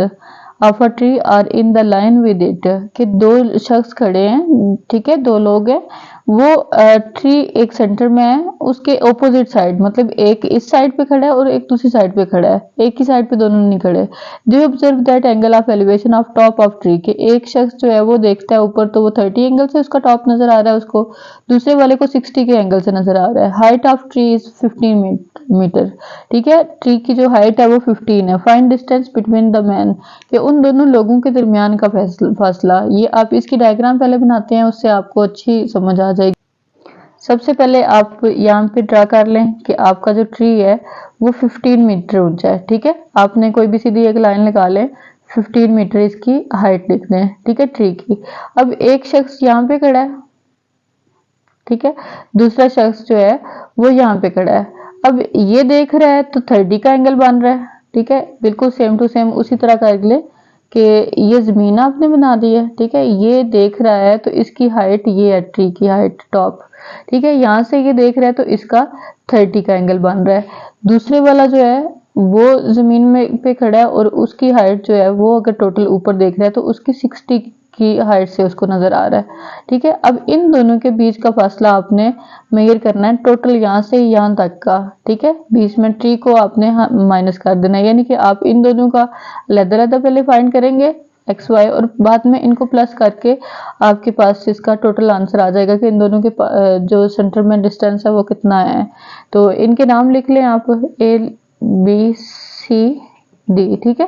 of a tree are in the line with it, कि दो शख्स खड़े हैं, ठीक है, दो लोग हैं, वो ट्री एक सेंटर में है, उसके ऑपोजिट साइड, मतलब एक इस साइड पे खड़ा है और एक दूसरी साइड पे खड़ा है, एक ही साइड पे दोनों नहीं खड़े। Do you observe that angle of elevation of top of tree, कि एक शख्स जो है वो देखता है ऊपर तो वो 30 एंगल से उसका टॉप नजर आ रहा है उसको, दूसरे वाले को 60 के एंगल से नजर आ रहा है। Height of tree is 15 metre, ठीक है, ट्री की जो हाइट है वो 15 है। Find distance between the man, कि उन दोनों लोगों के दरमियान का फासला। ये आप इसकी डायग्राम पहले बनाते हैं, उससे आपको अच्छी समझ आ जाएगी। सबसे पहले आप यहाँ पे ड्रा कर लें कि आपका जो ट्री है वो 15 मीटर ऊंचा है, ठीक है। आपने कोई भी सीधी एक लाइन लगा लें, 15 मीटर इसकी हाइट लिख दें, ठीक है, ट्री की। अब एक शख्स यहाँ पे खड़ा है, ठीक है, दूसरा शख्स जो है वो यहाँ पे खड़ा है। अब ये देख रहा है तो 30 का एंगल बन रहा है, ठीक है, बिल्कुल सेम टू सेम उसी तरह कर ले कि ये जमीन आपने बना दी है, ठीक है। ये देख रहा है तो इसकी हाइट ये है, ट्री की हाइट टॉप, ठीक है, यहाँ से ये देख रहा है तो इसका 30 का एंगल बन रहा है। दूसरे वाला जो है वो जमीन में पे खड़ा है और उसकी हाइट जो है वो अगर टोटल ऊपर देख रहा है तो उसकी 60 की हाइट से उसको नजर आ रहा है, ठीक है। अब इन दोनों के बीच का फासला आपने मेजर करना है, टोटल यहाँ से यहाँ तक का, ठीक है। बीच में ट्री को आपने माइनस कर देना है, यानी कि आप इन दोनों का अलग-अलग पहले फाइंड करेंगे एक्स वाई, और बाद में इनको प्लस करके आपके पास इसका टोटल आंसर आ जाएगा कि इन दोनों के जो सेंटर में डिस्टेंस है वो कितना है। तो इनके नाम लिख लें आप, ए बी सी डी, ठीक है।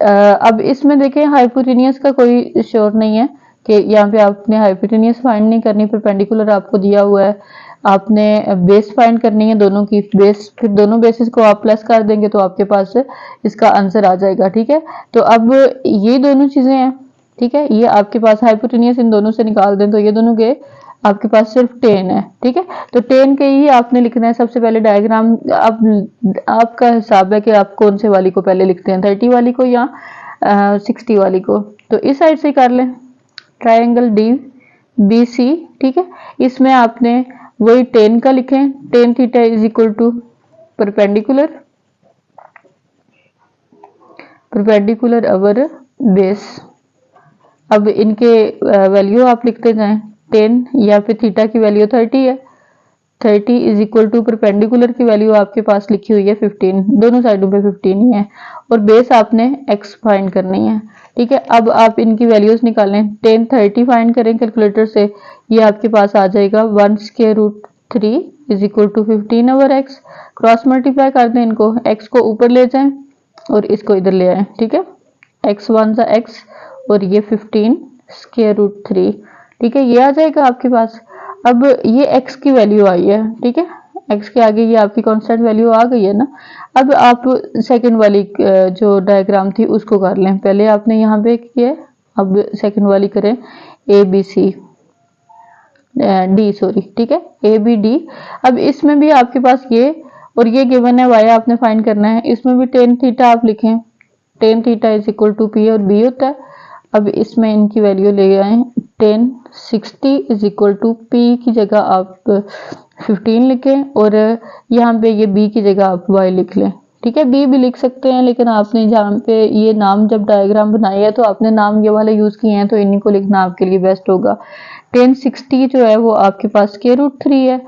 अब इसमें देखें हाइपोटेनियस का कोई श्योर नहीं है कि यहाँ पे आपने हाइपोटेनियस फाइंड नहीं करनी, परपेंडिकुलर आपको दिया हुआ है, आपने बेस फाइंड करनी है दोनों की बेस, फिर दोनों बेसिस को आप प्लस कर देंगे तो आपके पास इसका आंसर आ जाएगा, ठीक है। तो अब ये दोनों चीजें हैं, ठीक है, ये आपके पास हाइपोटेनियस इन दोनों से निकाल दें तो ये दोनों के आपके पास सिर्फ 10 है, ठीक है। तो 10 के ही आपने लिखना है सबसे पहले डायग्राम। अब आपका हिसाब है कि आप कौन से वाली को पहले लिखते हैं, 30 वाली को या 60 वाली को। तो इस साइड से कर लें, ट्राइंगल डी बी सी, ठीक है। इसमें आपने वही 10 का लिखें, 10 theta is equal to perpendicular over base. अब इनके वैल्यू आप लिखते जाएं, 10 या फिर थीटा की वैल्यू 30 है, 30 इज इक्वल टू परपेंडिकुलर की वैल्यू आपके पास लिखी हुई है 15, दोनों साइडों पे 15 ही है, और बेस आपने x फाइंड करनी है, ठीक है। अब आप इनकी वैल्यूज निकालें, 10 30 फाइंड करें कैलकुलेटर से, ये आपके पास आ जाएगा 1 square root 3 is equal to 15 over x। Cross multiply कर दें इनको, x को ऊपर ले जाएं और इसको इधर ले आए, ठीक है, x 1 सा x और ये 15 स्क्वायर रूट 3, ठीक है, ये आ जाएगा आपके पास। अब ये x की वैल्यू आई है, ठीक है, x के आगे ये आपकी कांस्टेंट वैल्यू आ गई है ना। अब आप सेकंड वाली जो डायग्राम थी उसको कर लें, पहले आपने यहाँ पे किया, अब सेकंड वाली करें, A B C D, sorry, ठीक है, ए बी डी। अब इसमें भी आपके पास ये और ये गिवन है, y आपने फाइंड करना है, इसमें भी 10 थीटा आप लिखें, 10 theta is equal to P और b होता है। अब इसमें इनकी वैल्यू ले आए, 10 60 इज इक्वल टू p की जगह आप 15 लिखें और यहाँ पे ये b की जगह आप y लिख लें, ठीक है, बी भी लिख सकते हैं, लेकिन आपने जहाँ पे ये नाम जब डायग्राम बनाई है तो आपने नाम ये वाले यूज किए हैं, तो इन्हीं को लिखना आपके लिए बेस्ट होगा। 1060 जो है वो आपके पास √3 है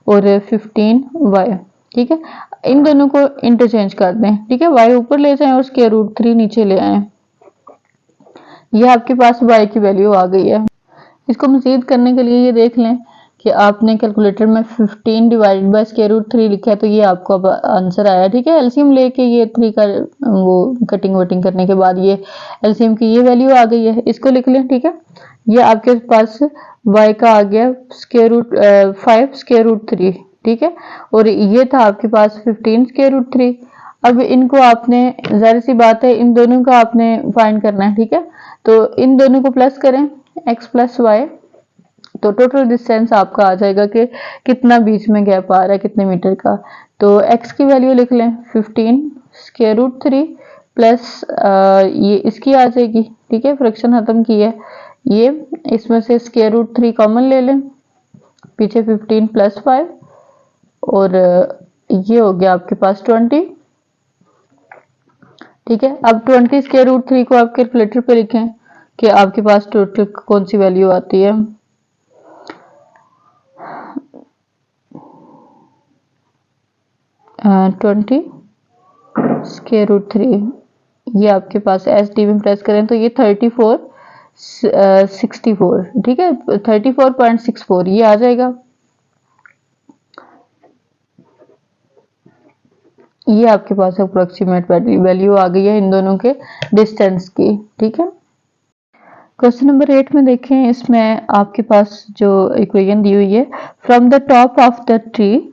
और 15y। ठीक है, इन दोनों को इंटरचेंज कर दें। ठीक है, y ऊपर ले जाएं और √3 नीचे ले आए। ये आपके पास y की वैल्यू आ गई है। इसको मजीद करने के लिए ये देख लें कि आपने कैलकुलेटर में 15 डिवाइडेड बाय √3 लिखा है, तो ये आपको अब आंसर आया। ठीक है, एलसीएम लेके ये 3 का वो कटिंग वटिंग करने के बाद ये एलसीएम की ये वैल्यू आ गई है, इसको लिख लें। ठीक है, ये आपके पास y का आ गया 5 √3। ठीक है, और ये था आपके पास 15 √3। अब इनको आपने, जाहिर सी बात है, इन दोनों का आपने फाइंड करना है। ठीक है, तो इन दोनों को प्लस करें, x प्लस वाई, तो टोटल डिस्टेंस आपका आ जाएगा कि कितना बीच में गैप आ रहा है, कितने मीटर का। तो x की वैल्यू लिख लें 15 √3 प्लस ये इसकी आ जाएगी। ठीक है, फ्रैक्शन खत्म की है, ये इसमें से √3 कॉमन ले लें, पीछे 15 प्लस 5 और ये हो गया आपके पास 20। ठीक है, अब 20 √3 को आप कैलकुलेटर पे लिखें कि आपके पास टोटल कौन सी वैल्यू आती है। 20 √3, ये आपके पास SD में प्रेस करें तो ये 3464। ठीक है, 34.64 ये आ जाएगा। ये आपके पास अप्रोक्सीमेट वैल्यू आ गई है इन दोनों के डिस्टेंस की। ठीक है, क्वेश्चन नंबर 8 में देखें, इसमें आपके पास जो इक्वेशन दी हुई है, from the top of the tree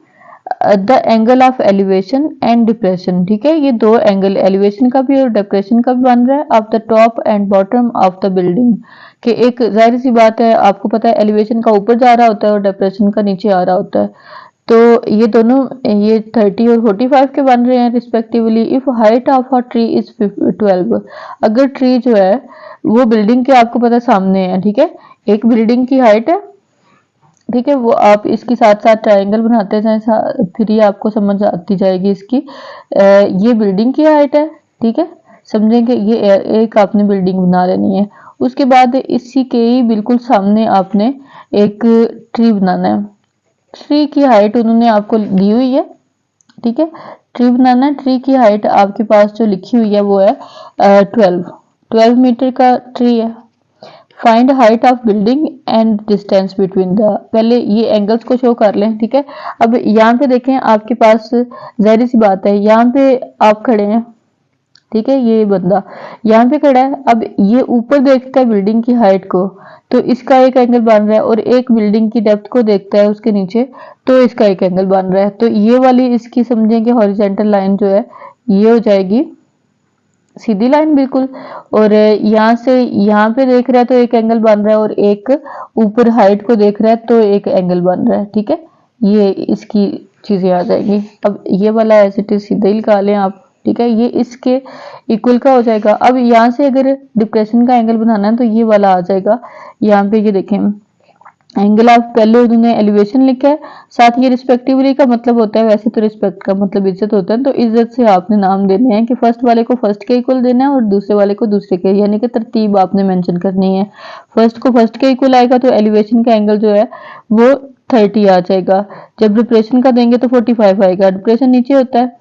the angle of elevation and depression. ठीक है, ये दो एंगल एलिवेशन का भी और डिप्रेशन का भी बन रहा है of the top and bottom of the building. कि एक जाहिर सी बात है, आपको पता है एलिवेशन का ऊपर जा रहा होता है और डिप्रेशन का नीचे आ रहा होता है, तो ये दोनों ये 30 और 45 के बन रहे हैं respectively. If height of a tree is 12, अगर ट्री जो है वो बिल्डिंग के आपको पता सामने है। ठीक है, एक बिल्डिंग की हाइट है। ठीक है, वो आप इसके साथ साथ ट्रायंगल बनाते जाएं, फिर ये आपको समझ आती जाएगी इसकी। ये बिल्डिंग की हाइट है। ठीक है, समझेंगे, ये एक आपने बिल्डिंग बना लेनी है। उसके बाद इसी के ही बिल्कुल सामने आपने एक ट्री बनाना है। ट्री की हाइट उन्होंने आपको दी हुई है। ठीक है, ट्री बनाना है, ट्री की हाइट आपके पास जो लिखी हुई है वो है 12 मीटर का ट्री है। Find height of building and distance between the, पहले ये एंगल्स को शो कर लें। ठीक है, अब यहाँ पे देखें, आपके पास जाहिर सी बात है, यहाँ पे आप खड़े हैं। ठीक है, ये बंदा यहाँ पे खड़ा है, अब ये ऊपर देखता है बिल्डिंग की हाइट को, तो इसका एक एंगल बन रहा है, और एक बिल्डिंग की डेप्थ को देखता है उसके नीचे, तो इसका एक एंगल बन रहा है। तो ये वाली इसकी समझें कि हॉरिजॉन्टल लाइन जो है ये हो जाएगी सीधी लाइन बिल्कुल, और यहाँ से यहाँ पे देख रहा है तो एक एंगल बन रहा है, और एक ऊपर हाइट को देख रहा है तो एक एंगल बन रहा है। ठीक है, ये इसकी चीजें आ जाएंगी। अब ये वाला एज इट इज सीधा ही निकाल लें आप। ठीक है, ये इसके इक्वल का हो जाएगा। अब यहाँ से अगर डिप्रेशन का एंगल बनाना है तो ये वाला आ जाएगा। यहाँ पे ये देखें, एंगल ऑफ, पहले उन्होंने एलिवेशन लिखा है, साथ ये रिस्पेक्टिवली का मतलब होता है, वैसे तो रिस्पेक्ट का मतलब इज्जत होता है, तो इज्जत से आपने नाम देने हैं कि फर्स्ट वाले को फर्स्ट के इक्वल देना है और दूसरे वाले को दूसरे के, यानी कि तरतीब आपने मेंशन करनी है। फर्स्ट को फर्स्ट के इक्वल आएगा तो एलिवेशन का एंगल जो है वो 30 आ जाएगा। जब डिप्रेशन का देंगे तो 45 आएगा, डिप्रेशन नीचे होता है।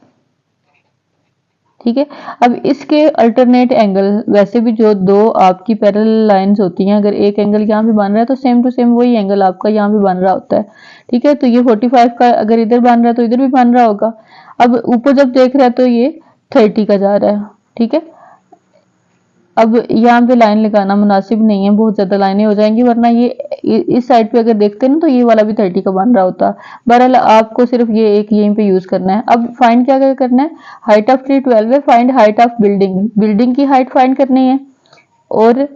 ठीक है, अब इसके अल्टरनेट एंगल, वैसे भी जो दो आपकी पैरेलल लाइंस होती हैं, अगर एक एंगल यहाँ पे बन रहा है तो सेम टू सेम वही एंगल आपका यहाँ पे बन रहा होता है। ठीक है, तो ये 45 का अगर इधर बन रहा है तो इधर भी बन रहा होगा। अब ऊपर जब देख रहा है तो ये 30 का जा रहा है। ठीक है, अब यहाँ पे लाइन लगाना मुनासिब नहीं है, बहुत ज्यादा लाइनें हो जाएंगी, वरना ये इस साइड पे अगर देखते हैं ना तो ये वाला भी 30 का बन रहा होता। बहरहाल आपको सिर्फ ये एक यहीं पे यूज करना है। अब फाइंड क्या करना है, हाइट ऑफ ट्री 12 है, find height of building, building की हाइट फाइंड करनी है, और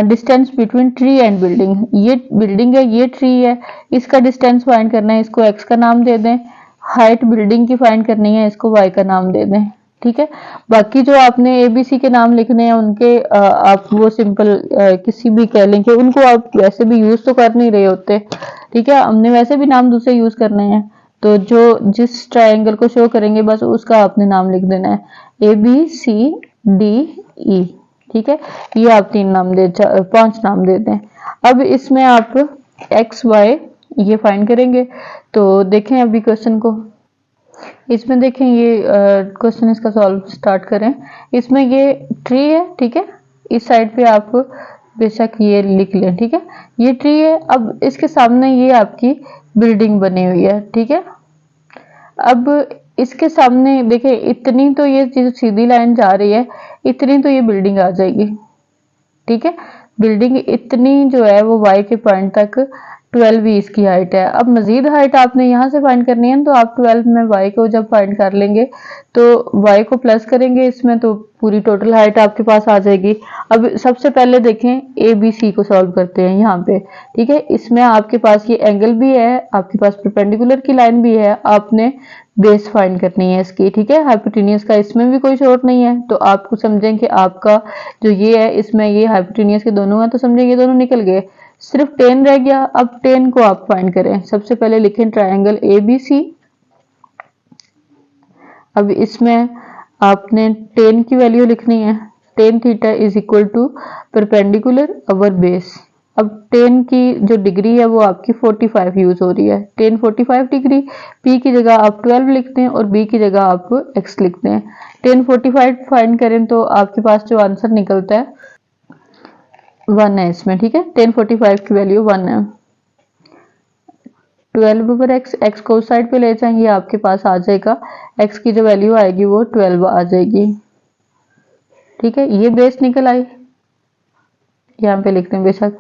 distance between tree and building, ये बिल्डिंग है ये ट्री है, इसका डिस्टेंस फाइंड करना है, इसको x का नाम दे दें। हाइट बिल्डिंग की फाइंड करनी है, इसको y का नाम दे दें। ठीक है, बाकी जो आपने ABC के नाम लिखने हैं उनके आप वो सिंपल किसी भी कह लें कि उनको आप वैसे भी यूज तो कर नहीं रहे होते। ठीक है, हमने वैसे भी नाम दूसरे यूज करने हैं, तो जो जिस ट्रायंगल को शो करेंगे बस उसका आपने नाम लिख देना है, ABCDE। ठीक है, ये आप 5 नाम दे दें। अब इसमें आप XY ये फाइंड करेंगे। तो देखें अभी क्वेश्चन को, इसमें देखें ये क्वेश्चन इसका सॉल्व स्टार्ट करें। इसमें ये ट्री है, ठीक है, इस साइड पे आप बेशक ये लिख लें, ठीक है, ये ट्री है। अब इसके सामने ये आपकी बिल्डिंग बनी हुई है, ठीक है। अब इसके सामने देखिए इतनी तो ये जो सीधी लाइन जा रही है इतनी तो ये बिल्डिंग आ जाएगी, ठीक है। बिल्डिंग इतनी जो है वो y के पॉइंट तक 12 ही इसकी हाइट है। अब मजीद हाइट आपने यहाँ से फाइंड करनी है, तो आप 12 में y को जब फाइंड कर लेंगे तो y को प्लस करेंगे इसमें, तो पूरी टोटल हाइट आपके पास आ जाएगी। अब सबसे पहले देखें ABC को सॉल्व करते हैं यहाँ पे, ठीक है। इसमें आपके पास ये एंगल भी है, आपके पास परपेंडिकुलर की लाइन भी है, आपने बेस फाइंड करनी है इसकी, ठीक है। हाइपोटेनियस का इसमें भी कोई शॉर्ट नहीं है, तो आपको समझें कि आपका जो ये है इसमें ये हाइपोटेनियस के दोनों हैं, तो समझें ये दोनों निकल गए, सिर्फ 10 रह गया। अब 10 को आप फाइंड करें। सबसे पहले लिखें ट्रायंगल ABC। अब इसमें आपने 10 की वैल्यू लिखनी है, tan theta is equal to perpendicular over base. अब 10 की जो डिग्री है वो आपकी 45 यूज हो रही है, 10 45 डिग्री। P की जगह आप 12 लिखते हैं और B की जगह आप X लिखते हैं। 10 45 फाइंड करें तो आपके पास जो आंसर निकलता है 1 है इसमें, ठीक है। 10 45 की वैल्यू 1 है। 12 ओवर x को उस साइड पे ले जाएंगे, आपके पास आ जाएगा x की जो वैल्यू आएगी वो 12 आ जाएगी, ठीक है। ये बेस निकल आई, यहाँ पे लिखते हैं बेशक।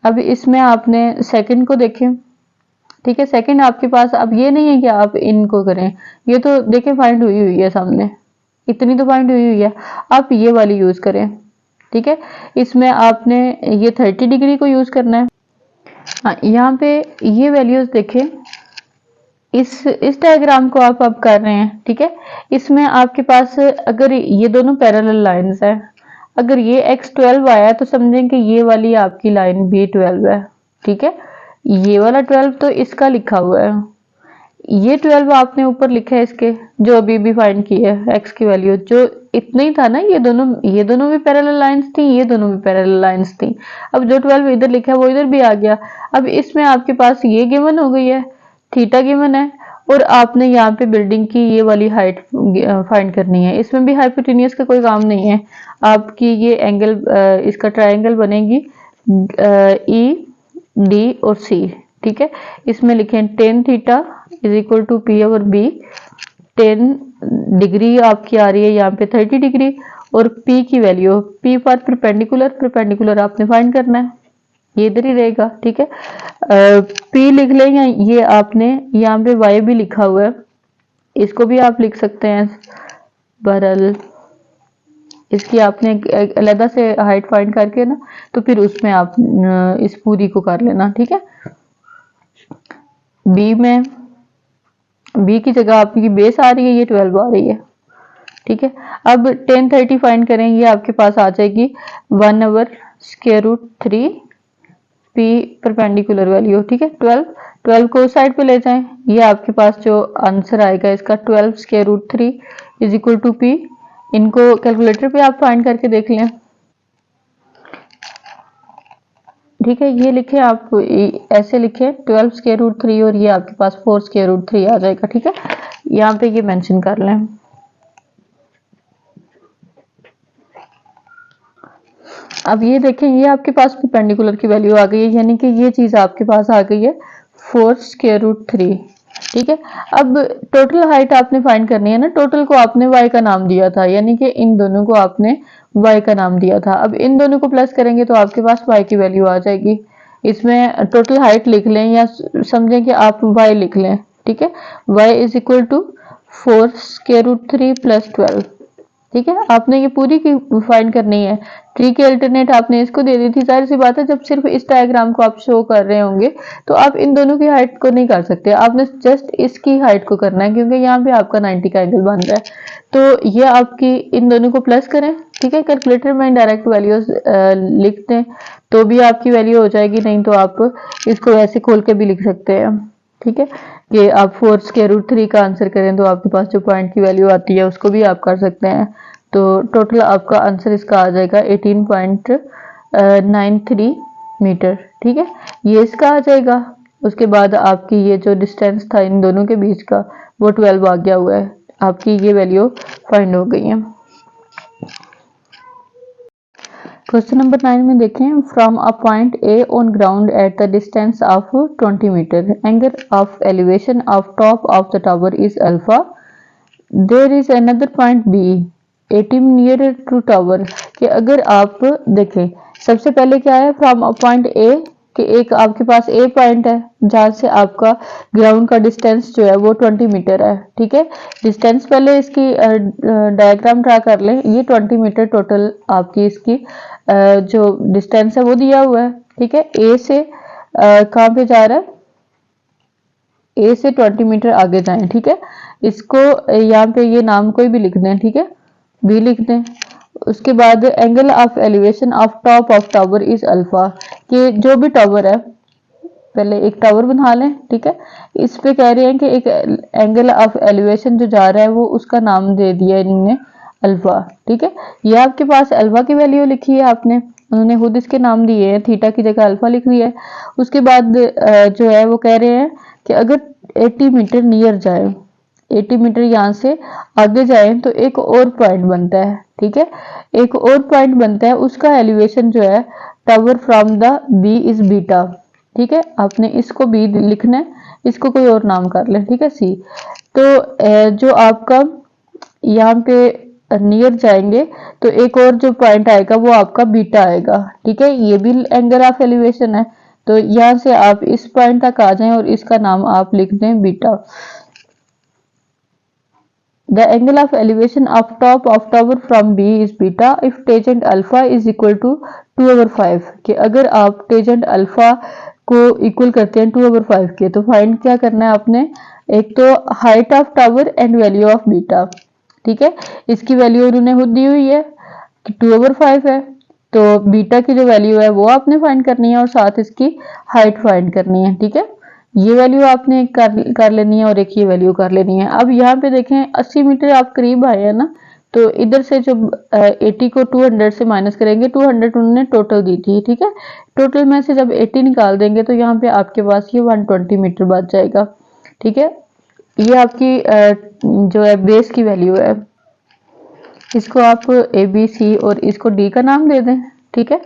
अब इसमें आपने सेकंड को देखें, ठीक है। सेकंड आपके पास अब ये नहीं है कि आप इनको करें, ये तो देखें फाइंड हुई है सामने, इतनी तो फाइंड हुई है। आप ये वाली यूज करें, ठीक है। इसमें आपने ये 30 डिग्री को यूज करना है। हाँ, यहाँ पे ये वैल्यूज देखें, इस डायग्राम को आप अब कर रहे हैं, ठीक है। इसमें आपके पास अगर ये दोनों पैरेलल लाइंस हैं, अगर ये x 12 आया तो समझें कि ये वाली आपकी लाइन भी 12 है, ठीक है। ये वाला 12 तो इसका लिखा हुआ है, ये 12 आपने ऊपर लिखा है इसके, जो अभी भी फाइंड की है x की वैल्यू, जो इतना ही था ना, ये दोनों भी पैरेलल लाइंस थी, ये दोनों भी पैरेलल लाइंस थी। अब जो 12 इधर लिखा है वो इधर भी आ गया। अब इसमें आपके पास ये गिवन हो गई है, थीटा गिवन है, और आपने यहाँ पे बिल्डिंग की ये वाली हाइट फाइंड करनी है। इसमें भी हाइपोटेनियस का कोई काम नहीं है, आपकी ये एंगल इसका ट्रायंगल बनेगी ED और C, ठीक है। इसमें लिखें tan theta is equal to P over B। 10 degree आपकी आ रही है यहाँ पे 30 डिग्री, और P की वैल्यू, P फॉर परपेंडिकुलर आपने फाइंड करना है, ये इधर ही रहेगा, ठीक है। P लिख लेंगे, ये आपने यहाँ पे Y भी लिखा हुआ है, इसको भी आप लिख सकते हैं। बहरहाल इसकी आपने अलग से हाइट फाइंड करके ना, तो फिर उसमें आप इस पूरी को कर लेना, ठीक है। B की जगह आपकी बेस आ रही है, ये 12 आ रही है, ठीक है। अब tan 30 फाइंड करेंगे, आपके पास आ जाएगी 1 over square root 3 P perpendicular value, ठीक है। 12 को उस साइड पे ले जाएं, ये आपके पास जो आंसर आएगा इसका 12 square root 3 is equal to P। इनको कैलकुलेटर पे आप फाइंड करके देख लें, ठीक है। ये लिखे आप ऐसे लिखे 12 स्क्वायर रूट 3 और ये आपके पास 4 स्क्वायर रूट 3 आ जाएगा, ठीक है। यहाँ पे ये मेंशन कर लें। अब ये देखें, ये आपके पास परपेंडिकुलर की वैल्यू आ गई है, यानी कि ये चीज आपके पास आ गई है 4 स्क्वायर रूट 3, ठीक है। अब टोटल हाइट आपने फाइंड करनी है ना, टोटल को आपने y का नाम दिया था, यानी कि इन दोनों को आपने y का नाम दिया था। अब इन दोनों को प्लस करेंगे तो आपके पास y की वैल्यू आ जाएगी। इसमें टोटल हाइट लिख लें या समझें कि आप y लिख लें, ठीक है। y is equal to 4 square root 3 plus 12, ठीक है। आपने ये पूरी की फाइंड करनी है। ट्री के अल्टरनेट आपने इसको दे दी थी, जाहिर सी बात है जब सिर्फ इस डायग्राम को आप शो कर रहे होंगे तो आप इन दोनों की हाइट को नहीं कर सकते, आपने जस्ट इसकी हाइट को करना है, क्योंकि यहाँ पे आपका 90 का एंगल बन रहा है। तो ये आपकी इन दोनों को प्लस करें, ठीक है। कैलकुलेटर में डायरेक्ट वैल्यूज लिख दें तो भी आपकी वैल्यू हो जाएगी, नहीं तो आप इसको ऐसे खोल के भी लिख सकते हैं, ठीक है। कि आप 4√3 का आंसर करें तो आपके पास जो पॉइंट की वैल्यू आती है उसको भी आप कर सकते हैं। तो टोटल आपका आंसर इसका आ जाएगा 18.93 मीटर। ठीक है, ये इसका आ जाएगा। उसके बाद आपकी ये जो डिस्टेंस था इन दोनों के बीच का वो 12 आ गया हुआ है। आपकी ये वैल्यू फाइंड हो गई है। क्वेश्चन नंबर 9 में देखें, from a point A on ground at the distance of 20 metre, angle of elevation of top of the tower is alpha, there is another point B 80 near to tower. कि अगर आप देखें, सबसे पहले क्या है, फ्रॉम अ पॉइंट ए, कि एक आपके पास ए पॉइंट है जहां से आपका ग्राउंड का डिस्टेंस जो है वो 20 मीटर है। ठीक है, डिस्टेंस पहले इसकी डायग्राम ड्रा कर लें। ये 20 मीटर टोटल आपकी इसकी जो डिस्टेंस है वो दिया हुआ है। ठीक है, ए से कहाँ पे जा रहा है, ए से 20 मीटर आगे जाएं। ठीक है, इसको यहाँ पे ये नाम कोई भी लिख दें। ठीक है, बी लिख दें। उसके बाद angle of elevation of top of tower is alpha, कि जो भी टावर है, पहले एक टावर बना लें। ठीक है, इस पे कह रहे हैं कि एक एंगल ऑफ एलिवेशन जो जा रहा है वो उसका नाम दे दिया इन्होंने अल्फा। ठीक है, ये आपके पास अल्फा की वैल्यू लिखी है आपने, उन्होंने खुद इसके नाम दिए हैं, थीटा की जगह अल्फा लिख दिया है। उसके बाद जो है वो कह रहे हैं कि अगर 80 मीटर नियर जाए, 80 मीटर यहाँ से आगे जाए तो एक और पॉइंट बनता है। ठीक है, एक और पॉइंट बनता है, उसका एलिवेशन जो है tower from the B is beta. ठीक है, आपने इसको बी लिखना है, इसको कोई और नाम कर लें। ठीक है, सी। तो जो आपका यहाँ पे नियर जाएंगे तो एक और जो पॉइंट आएगा वो आपका बीटा आएगा। ठीक है, ये भी एंगल ऑफ एलिवेशन है। तो यहाँ से आप इस पॉइंट तक आ जाएं और इसका नाम आप लिख दें beta. The angle of elevation of top of tower from B is beta if tangent alpha is equal to 2/5। कि अगर आप tangent alpha को इक्वल करते हैं 2/5 के, तो फाइंड क्या करना है आपने, एक तो height of tower and value of beta. ठीक है, इसकी वैल्यू उन्होंने खुद दी हुई है कि 2/5 है, तो बीटा की जो वैल्यू है वो आपने फाइंड करनी है और साथ इसकी हाइट फाइंड करनी है। ठीक है, ये वैल्यू आपने कर लेनी है और एक ये वैल्यू कर लेनी है। अब यहाँ पे देखें 80 मीटर आप करीब आए हैं ना, तो इधर से जो 80 को 200 से माइनस करेंगे, 200 उन्होंने टोटल दी थी। ठीक है, टोटल में से जब 80 निकाल देंगे तो यहाँ पे आपके पास ये 120 मीटर बच जाएगा। ठीक है, ये आपकी जो है बेस की वैल्यू है। इसको आप ए बी सी और इसको डी का नाम दे दें। ठीक है,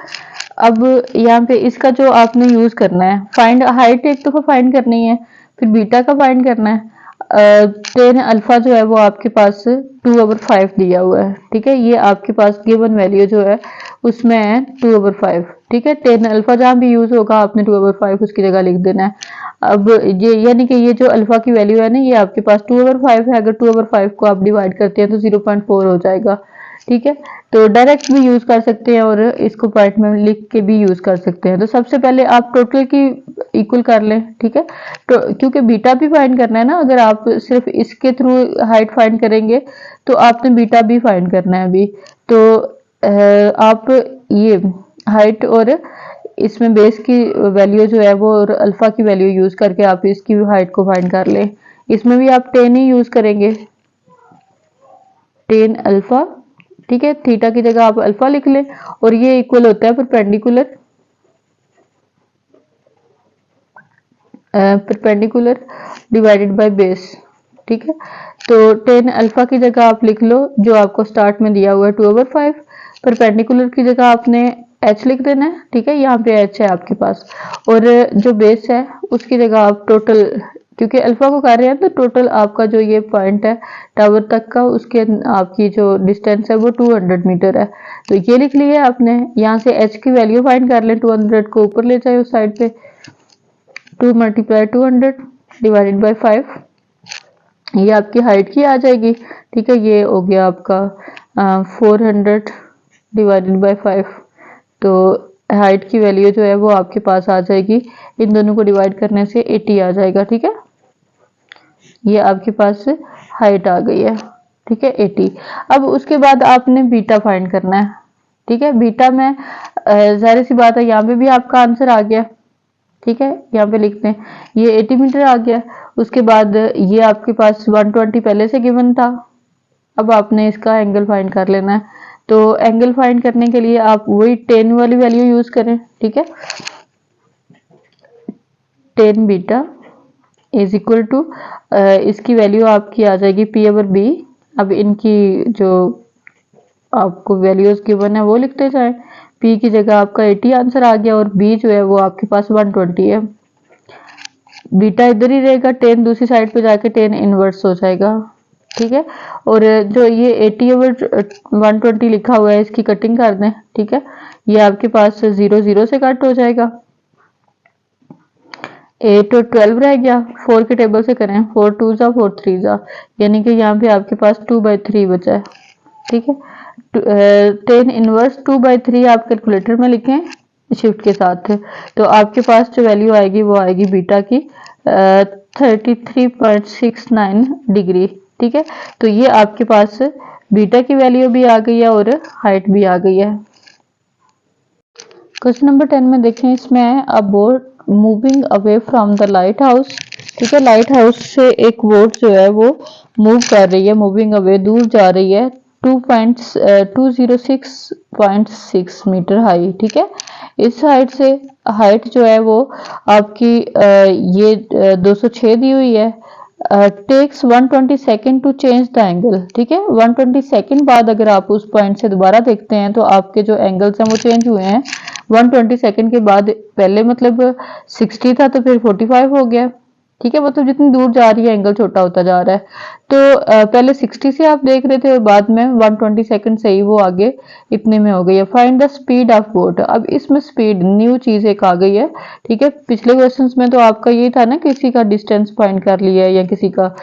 अब यहाँ पे इसका जो आपने यूज करना है, फाइंड हाइट एक दफा फाइंड करनी है, फिर बीटा का फाइंड करना है। टेन अल्फा जो है वो आपके पास 2/5 दिया हुआ है। ठीक है, ये आपके पास गिवन वैल्यू जो है उसमें है 2/5। ठीक है, टेन अल्फा जहाँ भी यूज होगा आपने 2/5 उसकी जगह लिख देना है। अब ये यानी कि ये जो अल्फा की वैल्यू है ना, ये आपके पास 2/5 है। अगर 2/5 को आप डिवाइड करते हैं तो 0.4 हो जाएगा। ठीक है, तो डायरेक्ट भी यूज कर सकते हैं और इसको पॉइंट में लिख के भी यूज कर सकते हैं। तो सबसे पहले आप टोटल की इक्वल कर लें। ठीक है, तो क्योंकि बीटा भी फाइंड करना है ना, अगर आप सिर्फ इसके थ्रू हाइट फाइंड करेंगे तो आपने बीटा भी फाइंड करना है अभी। तो आप ये हाइट और इसमें बेस की वैल्यू जो है वो और अल्फा की वैल्यू यूज करके आप इसकी हाइट को फाइंड कर लें। इसमें भी आप 10 ही यूज करेंगे, 10 अल्फा। ठीक है, थीटा की जगह आप अल्फा लिख लें और ये इक्वल होता है परपेंडिकुलर डिवाइडेड बाय बेस। ठीक है, तो 10 अल्फा की जगह आप लिख लो जो आपको स्टार्ट में दिया हुआ है 2/5। परपेंडिकुलर की जगह आपने h लिख देना है। ठीक है, यहाँ पे h है आपके पास, और जो बेस है उसकी जगह आप टोटल, क्योंकि अल्फा को कर रहे हैं तो टोटल आपका जो ये पॉइंट है टावर तक का, उसके आपकी जो डिस्टेंस है वो 200 मीटर है। तो ये लिख लिया आपने। यहाँ से h की वैल्यू फाइंड कर लें, 200 को ऊपर ले जाए उस साइड पे, 2 × 200 डिवाइडेड बाय 5, ये आपकी हाइट की आ जाएगी। ठीक है, ये हो गया आपका 400 डिवाइडेड बाय 5। तो हाइट की वैल्यू जो है वो आपके पास आ जाएगी, इन दोनों को डिवाइड करने से 80 आ जाएगा। ठीक है, ये आपके पास हाइट आ गई है। ठीक है, 80। अब उसके बाद आपने बीटा फाइंड करना है। ठीक है, बीटा में जाहिर सी बात है यहाँ पे भी आपका आंसर आ गया। ठीक है, यहाँ पे लिखते हैं ये 80 मीटर आ गया। उसके बाद ये आपके पास 120 पहले से गिवन था, अब आपने इसका एंगल फाइंड कर लेना है। तो एंगल फाइंड करने के लिए आप वही 10 वाली वैल्यू यूज करें, ठीक है। 10 बीटा इज इक्वल टू, इसकी वैल्यू आपकी आ जाएगी पी ओवर बी। अब इनकी जो आपको वैल्यूज गिवन है वो लिखते जाएं। पी की जगह आपका 80 आंसर आ गया और बी जो है वो आपके पास 120 है। बीटा इधर ही रहेगा, 10 दूसरी साइड पे जाके 10 इनवर्स हो जाएगा, ठीक है। और जो ये 80 ओवर 120 लिखा हुआ है इसकी कटिंग कर दें, ठीक है। ये आपके पास 0 0 से कट हो जाएगा, 8 और 12 रह गया। 4 के टेबल से करें, 4 2 जा 4 3 जा, यानी कि यहाँ पे आपके पास 2/3 बचा है, ठीक है। 10 इनवर्स 2/3 आप कैलकुलेटर में लिखें शिफ्ट के साथ, तो आपके पास जो वैल्यू आएगी वो आएगी बीटा की 33.69 डिग्री, ठीक है। तो ये आपके पास बीटा की वैल्यू भी आ गई है और हाइट भी आ गई है। क्वेश्चन नंबर 10 में देखें, इसमें अ boat moving away from the light house, ठीक है। लाइट हाउस से एक बोट जो है वो मूव कर रही है, मूविंग अवे दूर जा रही है 206.6 मीटर हाई, ठीक है। इस हाइट से हाइट जो है वो आपकी ये 206 दी हुई है। Takes 120 second to change the angle, ठीक है। 120 सेकेंड बाद अगर आप उस पॉइंट से दोबारा देखते हैं तो आपके जो एंगल्स हैं वो चेंज हुए हैं 120 सेकेंड के बाद। पहले मतलब 60 था तो फिर 45 हो गया, ठीक है। मतलब जितनी दूर जा रही है एंगल छोटा होता जा रहा है। तो पहले 60 से आप देख रहे थे और बाद में 120 सेकंड से ही वो आगे इतने में हो गई है। Find the speed of boat, अब इसमें स्पीड न्यू चीज एक आ गई है, ठीक है। पिछले क्वेश्चंस में तो आपका ये था ना किसी का डिस्टेंस फाइंड कर लिया है या किसी का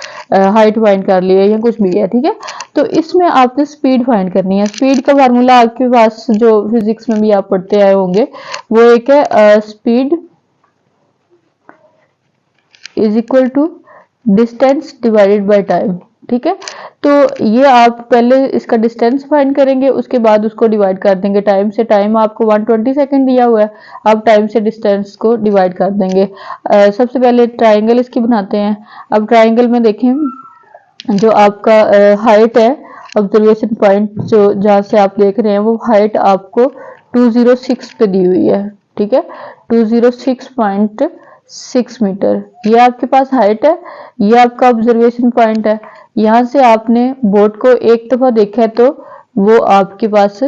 हाइट फाइंड कर लिया है या कुछ भी है, ठीक है। तो इसमें आपने स्पीड फाइंड करनी है। स्पीड का फार्मूला आपके पास जो फिजिक्स में भी आप पढ़ते आए होंगे वो एक है speed is equal to distance divided by time, ठीक है। तो ये आप पहले इसका डिस्टेंस फाइंड करेंगे, उसके बाद उसको डिवाइड कर देंगे टाइम से। टाइम आपको 120 सेकंड दिया हुआ है, आप टाइम से डिस्टेंस को डिवाइड कर देंगे। सबसे पहले ट्राइंगल इसकी बनाते हैं। अब ट्राइंगल में देखें जो आपका हाइट है, ऑब्जर्वेशन पॉइंट जो जहाँ से आप देख रहे हैं वो हाइट आपको 206 पे दी हुई है, ठीक है। 206.6 मीटर ये आपके पास हाइट है, ये आपका ऑब्जर्वेशन पॉइंट है। यहाँ से आपने बोट को एक दफा देखा है तो वो आपके पास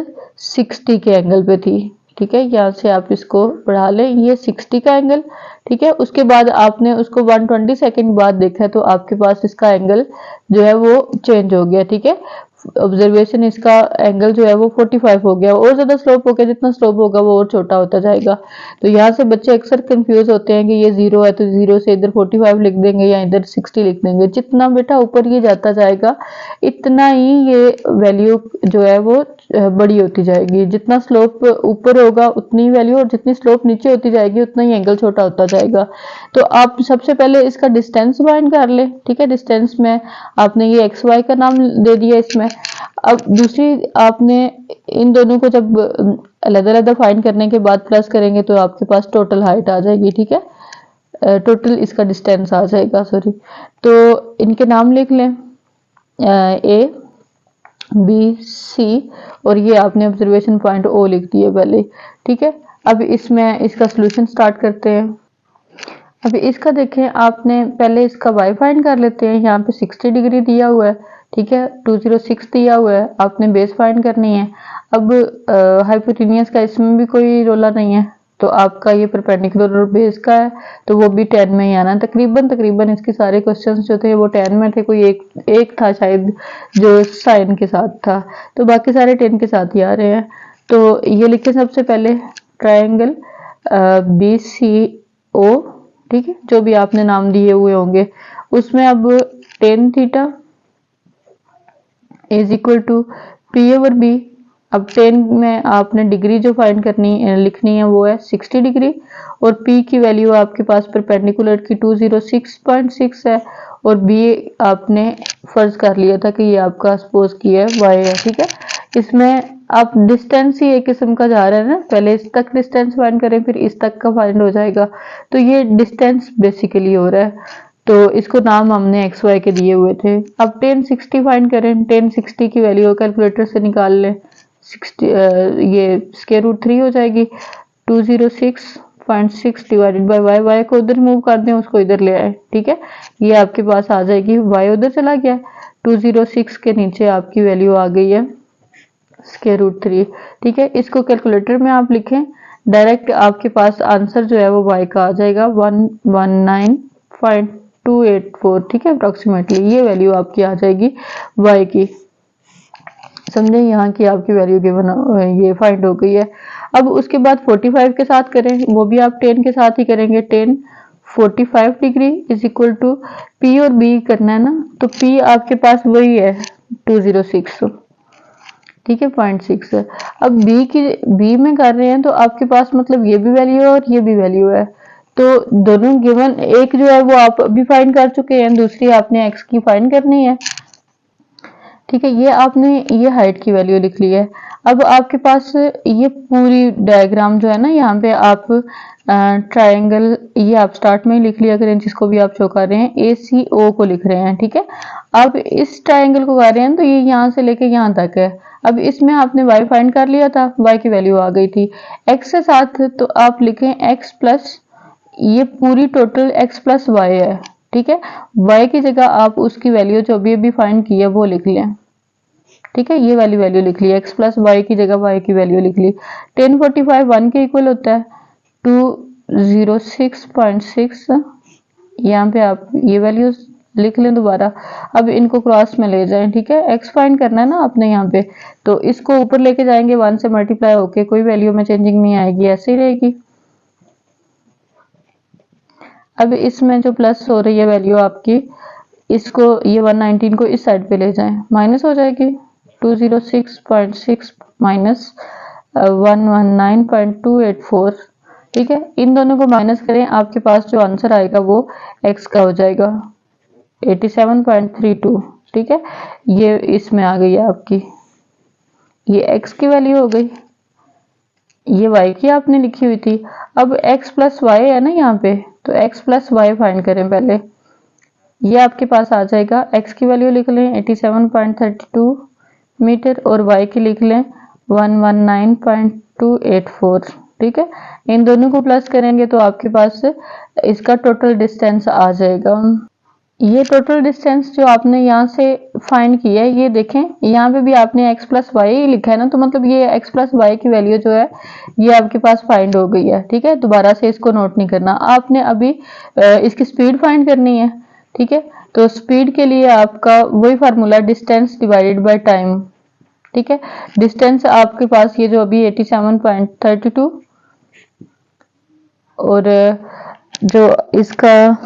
60 के एंगल पे थी, ठीक है। यहाँ से आप इसको बढ़ा लें, ये 60 का एंगल, ठीक है। उसके बाद आपने उसको 120 सेकंड बाद देखा है तो आपके पास इसका एंगल जो है वो चेंज हो गया, ठीक है। ऑब्जर्वेशन इसका एंगल जो है वो 45 हो गया, और ज्यादा स्लोप हो गया, जितना स्लोप होगा वो और छोटा होता जाएगा। तो यहाँ से बच्चे अक्सर कंफ्यूज होते हैं कि ये 0 है तो 0 से इधर 45 लिख देंगे या इधर 60 लिख देंगे। जितना बेटा ऊपर ये जाता जाएगा इतना ही ये वैल्यू जो है वो बड़ी होती जाएगी। जितना स्लोप ऊपर होगा उतनी वैल्यू, और जितनी स्लोप नीचे होती जाएगी उतना ही एंगल छोटा होता जाएगा। तो आप सबसे पहले इसका डिस्टेंस फाइंड कर ले, ठीक है। डिस्टेंस में आपने ये एक्स वाई का नाम दे दिया इसमें। अब दूसरी आपने इन दोनों को जब अलग अलग फाइंड करने के बाद प्लस करेंगे तो आपके पास टोटल हाइट आ जाएगी, ठीक है। टोटल इसका डिस्टेंस आ जाएगा, सॉरी। तो इनके नाम लिख लें, ए बी सी, और ये आपने ऑब्जर्वेशन पॉइंट ओ लिख दिए पहले, ठीक है। अब इसमें इसका सोल्यूशन स्टार्ट करते हैं। अभी इसका देखें, आपने पहले इसका वाई फाइंड कर लेते हैं। यहाँ पे 60 डिग्री दिया हुआ है, ठीक है। 206 दिया हुआ है, आपने बेस फाइंड करनी है। अब हाइपोटेनियस का इसमें भी कोई रोला नहीं है, तो आपका ये परपेंडिकुलर बेस का है तो वो भी 10 में ही आना। तकरीबन इसके सारे क्वेश्चंस जो थे वो 10 में थे, कोई एक था शायद जो साइन के साथ था, तो बाकी सारे 10 के साथ ही आ रहे हैं। तो ये लिखे सबसे पहले ट्राइंगल बी सी ओ, ठीक है, जो भी आपने नाम दिए हुए होंगे उसमें अब tan theta is equal to P over B. अब 10 में आपने डिग्री जो फाइंड करनी लिखनी है वो है 60 डिग्री, और p की वैल्यू आपके पास परपेंडिकुलर की 206.6 है, और b आपने फर्ज कर लिया था कि ये आपका सपोज किया है y है, ठीक है। इसमें आप डिस्टेंस ही एक किस्म का जा रहा है ना, पहले इस तक डिस्टेंस फाइंड करें फिर इस तक का फाइंड हो जाएगा, तो ये डिस्टेंस बेसिकली हो रहा है, तो इसको नाम हमने एक्स वाई के दिए हुए थे। अब 1060 फाइंड करें, 1060 की वैल्यू कैलकुलेटर से निकाल लें, 60 ये स्क्वायर रूट 3 हो जाएगी, 206.6 डिवाइडेड बाय वाई, वाई को उधर मूव कर दें, उसको इधर ले आए, ठीक है, ये आपके पास आ जाएगी, वाई उधर चला गया, 206 के नीचे आपकी वैल्यू आ गई है स्क्वायर रूट 3, ठीक है। इसको कैलकुलेटर में आप लिखें, डायरेक्ट आपके पास आंसर जो है वो वाई का आ जाएगा 119.284, ठीक है, अप्रोक्सीमेटली ये वैल्यू आपकी आ जाएगी वाई की, समझे, यहाँ की आपकी वैल्यू गिवन ये फाइंड हो गई है। अब उसके बाद 45 के साथ करें, वो भी आप 10 के साथ ही करेंगे, 10 45 degree is equal to P और बी करना है ना, तो पी आपके पास वही है 206, ठीक है, 0.6 है। अब बी में कर रहे हैं तो आपके पास मतलब ये भी वैल्यू है और ये भी वैल्यू है, तो दोनों गिवन, एक जो है वो आप अभी फाइंड कर चुके हैं, दूसरी आपने एक्स की फाइंड करनी है, ठीक है। ये आपने ये हाइट की वैल्यू लिख ली है। अब आपके पास ये पूरी डायग्राम जो है ना, यहाँ पे आप ट्रायंगल, ये आप स्टार्ट में ही लिख लिया करें, जिसको भी आप शो कर रहे हैं, ACO को लिख रहे हैं, ठीक है। अब इस ट्रायंगल को कर रहे हैं तो ये यहाँ से लेके यहाँ तक है। अब इसमें आपने y फाइंड कर लिया था, y की वैल्यू आ गई थी x के साथ, तो आप लिखें x प्लस ये पूरी टोटल x प्लस वाई है, ठीक है। y की जगह आप उसकी वैल्यू जो अभी फाइंड की है वो लिख लें, ठीक है, ये वाली वैल्यू लिख ली, x प्लस वाई की जगह y की वैल्यू लिख ली। 1045 1 के इक्वल होता है 206.6, यहाँ पे आप ये वैल्यू लिख लें दोबारा। अब इनको क्रॉस में ले जाएं, ठीक है, x फाइंड करना है ना आपने यहाँ पे, तो इसको ऊपर लेके जाएंगे, 1 से मल्टीप्लाई होके कोई वैल्यू में चेंजिंग नहीं आएगी, ऐसे ही रहेगी। अब इसमें जो प्लस हो रही है वैल्यू आपकी, इसको ये 119 को इस साइड पे ले जाएं, माइनस हो जाएगी, 206.6 माइनस 119.284, ठीक है। इन दोनों को माइनस करें, आपके पास जो आंसर आएगा वो x का हो जाएगा 87.32, ठीक है, ये इसमें आ गई है आपकी, ये x की वैल्यू हो गई, ये y की आपने लिखी हुई थी। अब x प्लस वाई है ना यहाँ पे, तो x प्लस वाई फाइंड करें पहले, ये आपके पास आ जाएगा, x की वैल्यू लिख लें 87.32 मीटर और y की लिख लें 119.284, ठीक है। इन दोनों को प्लस करेंगे तो आपके पास इसका टोटल डिस्टेंस आ जाएगा। ये टोटल डिस्टेंस जो आपने यहाँ से फाइंड किया है, ये देखें यहाँ पे भी आपने x प्लस वाई लिखा है ना, तो मतलब ये x प्लस वाई की वैल्यू जो है ये आपके पास फाइंड हो गई है, ठीक है। दोबारा से इसको नोट नहीं करना, आपने अभी इसकी स्पीड फाइंड करनी है, ठीक है। तो स्पीड के लिए आपका वही formula, distance divided by time, ठीक है। डिस्टेंस आपके पास ये जो अभी 87.32 और जो इसका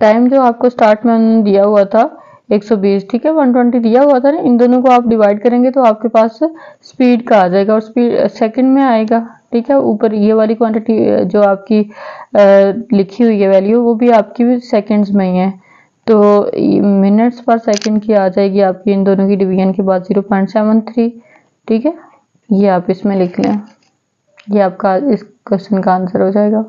टाइम जो आपको स्टार्ट में दिया हुआ था 120, ठीक है, 120 दिया हुआ था ना, इन दोनों को आप डिवाइड करेंगे तो आपके पास स्पीड का आ जाएगा और स्पीड सेकंड में आएगा, ठीक है। ऊपर ये वाली क्वांटिटी जो आपकी लिखी हुई है वैल्यू, वो भी आपकी सेकंड्स में ही है, तो मिनट्स पर सेकंड की आ जाएगी आपकी इन दोनों की डिवीजन के बाद 0.73, ठीक है। ये आप इसमें लिख लें, ये आपका इस क्वेश्चन का आंसर हो जाएगा।